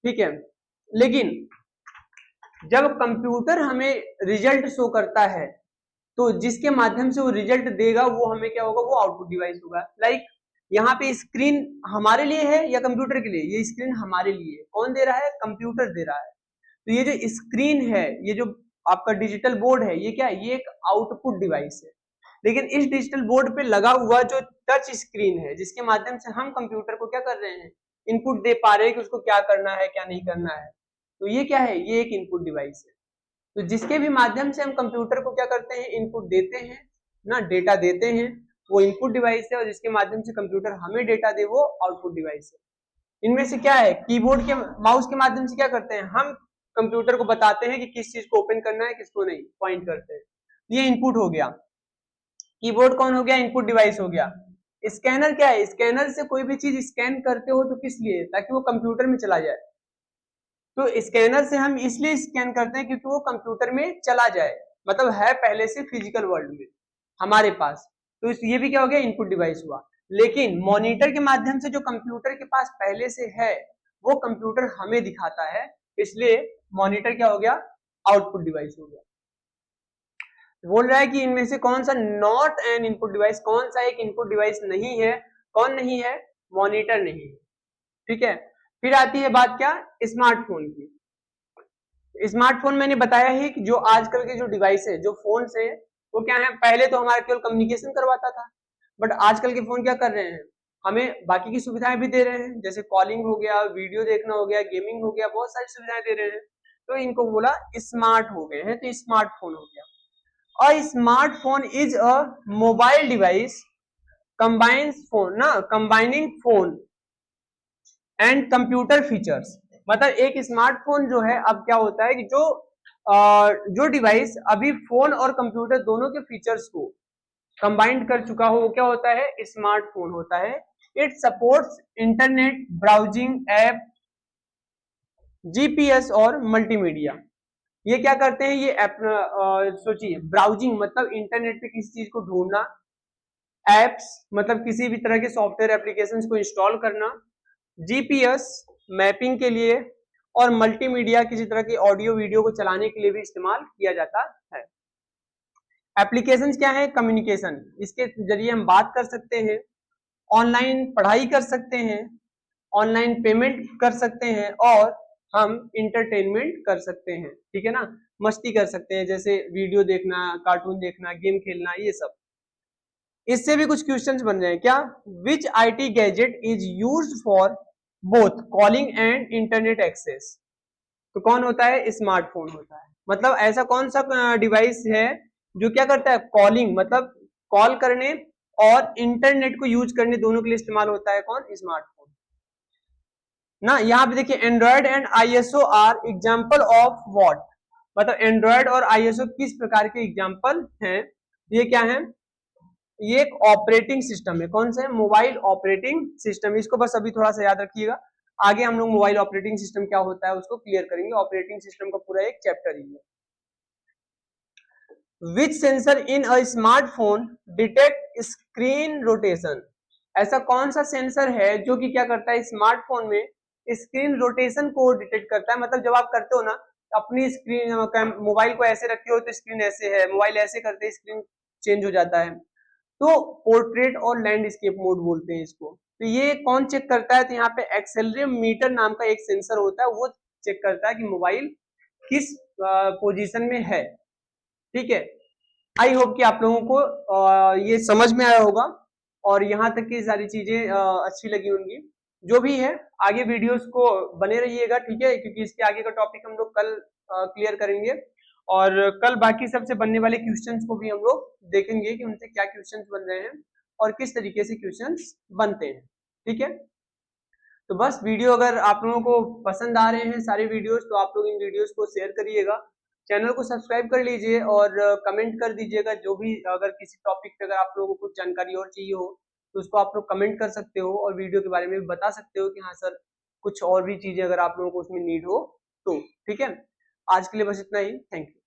ठीक है, लेकिन जब कंप्यूटर हमें रिजल्ट शो करता है तो जिसके माध्यम से वो रिजल्ट देगा वो हमें क्या होगा, वो आउटपुट डिवाइस होगा। लाइक यहाँ पे स्क्रीन हमारे लिए है या कंप्यूटर के लिए, ये स्क्रीन हमारे लिए है, कौन दे रहा है, कंप्यूटर दे रहा है। तो ये जो स्क्रीन है, ये जो आपका डिजिटल बोर्ड है, ये क्या है, ये एक आउटपुट डिवाइस है। लेकिन इस डिजिटल बोर्ड पे लगा हुआ जो टच स्क्रीन है, जिसके माध्यम से हम कंप्यूटर को क्या कर रहे हैं, इनपुट दे पा रहे हैं कि उसको क्या करना है क्या नहीं करना है, तो ये क्या है, ये एक इनपुट डिवाइस है। तो जिसके भी माध्यम से हम कंप्यूटर को क्या करते हैं, इनपुट देते हैं ना, डेटा देते हैं, वो इनपुट डिवाइस है, और जिसके माध्यम से कंप्यूटर हमें डेटा दे वो आउटपुट डिवाइस है। इनमें से क्या है, कीबोर्ड के, माउस के माध्यम से क्या करते हैं, हम कंप्यूटर को बताते हैं कि किस चीज को ओपन करना है किसको नहीं, पॉइंट करते हैं, ये इनपुट हो गया। कीबोर्ड कौन हो गया, इनपुट डिवाइस हो गया। स्कैनर क्या है, स्कैनर से कोई भी चीज स्कैन करते हो तो किस लिए, ताकि वो कंप्यूटर में चला जाए। तो स्कैनर से हम इसलिए स्कैन करते हैं क्योंकि वो कंप्यूटर में चला जाए, मतलब है पहले से फिजिकल वर्ल्ड में हमारे पास, तो ये भी क्या हो गया, इनपुट डिवाइस हुआ। लेकिन मॉनिटर के माध्यम से जो कंप्यूटर के पास पहले से है वो कंप्यूटर हमें दिखाता है, इसलिए मॉनिटर क्या हो गया, आउटपुट डिवाइस हो गया। बोल रहा है कि इनमें से कौन सा नॉट एन इनपुट डिवाइस, कौन सा एक इनपुट डिवाइस नहीं है, कौन नहीं है, मॉनिटर नहीं है। ठीक है, फिर आती है बात क्या, स्मार्टफोन की। स्मार्टफोन मैंने बताया है कि जो आजकल के जो डिवाइस है, जो फोन है, वो क्या है, पहले तो हमारा केवल कम्युनिकेशन करवाता था, बट आजकल के फोन क्या कर रहे हैं, हमें बाकी की सुविधाएं भी दे रहे हैं, जैसे कॉलिंग हो गया, वीडियो देखना हो गया, गेमिंग हो गया, बहुत सारी सुविधाएं दे रहे हैं, तो इनको बोला स्मार्ट हो गए हैं, तो स्मार्टफोन हो गया। A smartphone is a mobile device combining phone and computer features। मतलब एक स्मार्टफोन जो है, अब क्या होता है कि जो डिवाइस अभी फोन और कंप्यूटर दोनों के फीचर्स को कंबाइंड कर चुका हो, वो क्या होता है, स्मार्टफोन होता है। It supports internet browsing app, GPS और मल्टीमीडिया। ये क्या करते हैं, ये ऐप, सोचिए, ब्राउजिंग मतलब इंटरनेट पे किसी चीज को ढूंढना, एप्स मतलब किसी भी तरह के सॉफ्टवेयर एप्लीकेशंस को इंस्टॉल करना, जीपीएस मैपिंग के लिए, और मल्टीमीडिया किसी तरह की ऑडियो वीडियो को चलाने के लिए भी इस्तेमाल किया जाता है। एप्लीकेशंस क्या है, कम्युनिकेशन, इसके जरिए हम बात कर सकते हैं, ऑनलाइन पढ़ाई कर सकते हैं, ऑनलाइन पेमेंट कर सकते हैं, और हम इंटरटेनमेंट कर सकते हैं। ठीक है ना, मस्ती कर सकते हैं, जैसे वीडियो देखना, कार्टून देखना, गेम खेलना, ये सब। इससे भी कुछ क्वेश्चंस बन रहे हैं क्या, which IT gadget is used for both calling and internet access. तो कौन होता है, स्मार्टफोन होता है। मतलब ऐसा कौन सा डिवाइस है जो क्या करता है, कॉलिंग मतलब कॉल करने और इंटरनेट को यूज करने दोनों के लिए इस्तेमाल होता है, कौन, स्मार्टफोन ना। यहाँ पे देखिए, Android and ISO are example of what, मतलब एंड्रॉयड और आईएसओ किस प्रकार के एग्जाम्पल हैं, ये क्या है, ये एक ऑपरेटिंग सिस्टम है, कौन सा है, मोबाइल ऑपरेटिंग सिस्टम। इसको बस अभी थोड़ा सा याद रखिएगा, आगे हम लोग मोबाइल ऑपरेटिंग सिस्टम क्या होता है उसको क्लियर करेंगे, ऑपरेटिंग सिस्टम का पूरा एक चैप्टर ही है। Which sensor in a smartphone detect screen rotation, ऐसा कौन सा सेंसर है जो कि क्या करता है, स्मार्टफोन में स्क्रीन रोटेशन को डिटेक्ट करता है। मतलब जब आप करते हो ना, अपनी स्क्रीन, मोबाइल को ऐसे रखे हो तो स्क्रीन ऐसे है, मोबाइल ऐसे करते स्क्रीन चेंज हो जाता है, तो पोर्ट्रेट और लैंडस्केप मोड बोलते हैं इसको। तो ये कौन चेक करता है, तो यहाँ पे एक्सेलरोमीटर नाम का एक सेंसर होता है, वो चेक करता है कि मोबाइल किस पोजीशन में है। ठीक है, आई होप कि आप लोगों को ये समझ में आया होगा, और यहाँ तक की सारी चीजें अच्छी लगी होंगी। जो भी है, आगे वीडियोस को बने रहिएगा, ठीक है, क्योंकि इसके आगे का टॉपिक हम लोग कल क्लियर करेंगे, और कल बाकी सबसे बनने वाले क्वेश्चंस को भी हम लोग देखेंगे कि उनसे क्या क्वेश्चंस बन रहे हैं और किस तरीके से क्वेश्चंस बनते हैं। ठीक है, तो बस वीडियो अगर आप लोगों को पसंद आ रहे हैं सारे वीडियोस, तो आप लोग इन वीडियोस को शेयर करिएगा, चैनल को सब्सक्राइब कर लीजिए, और कमेंट कर दीजिएगा, जो भी अगर किसी टॉपिक पे अगर आप लोगों को कुछ जानकारी और चाहिए हो तो उसको आप लोग कमेंट कर सकते हो, और वीडियो के बारे में भी बता सकते हो कि हाँ सर कुछ और भी चीजें अगर आप लोगों को उसमें नीड हो तो। ठीक है, आज के लिए बस इतना ही, थैंक यू।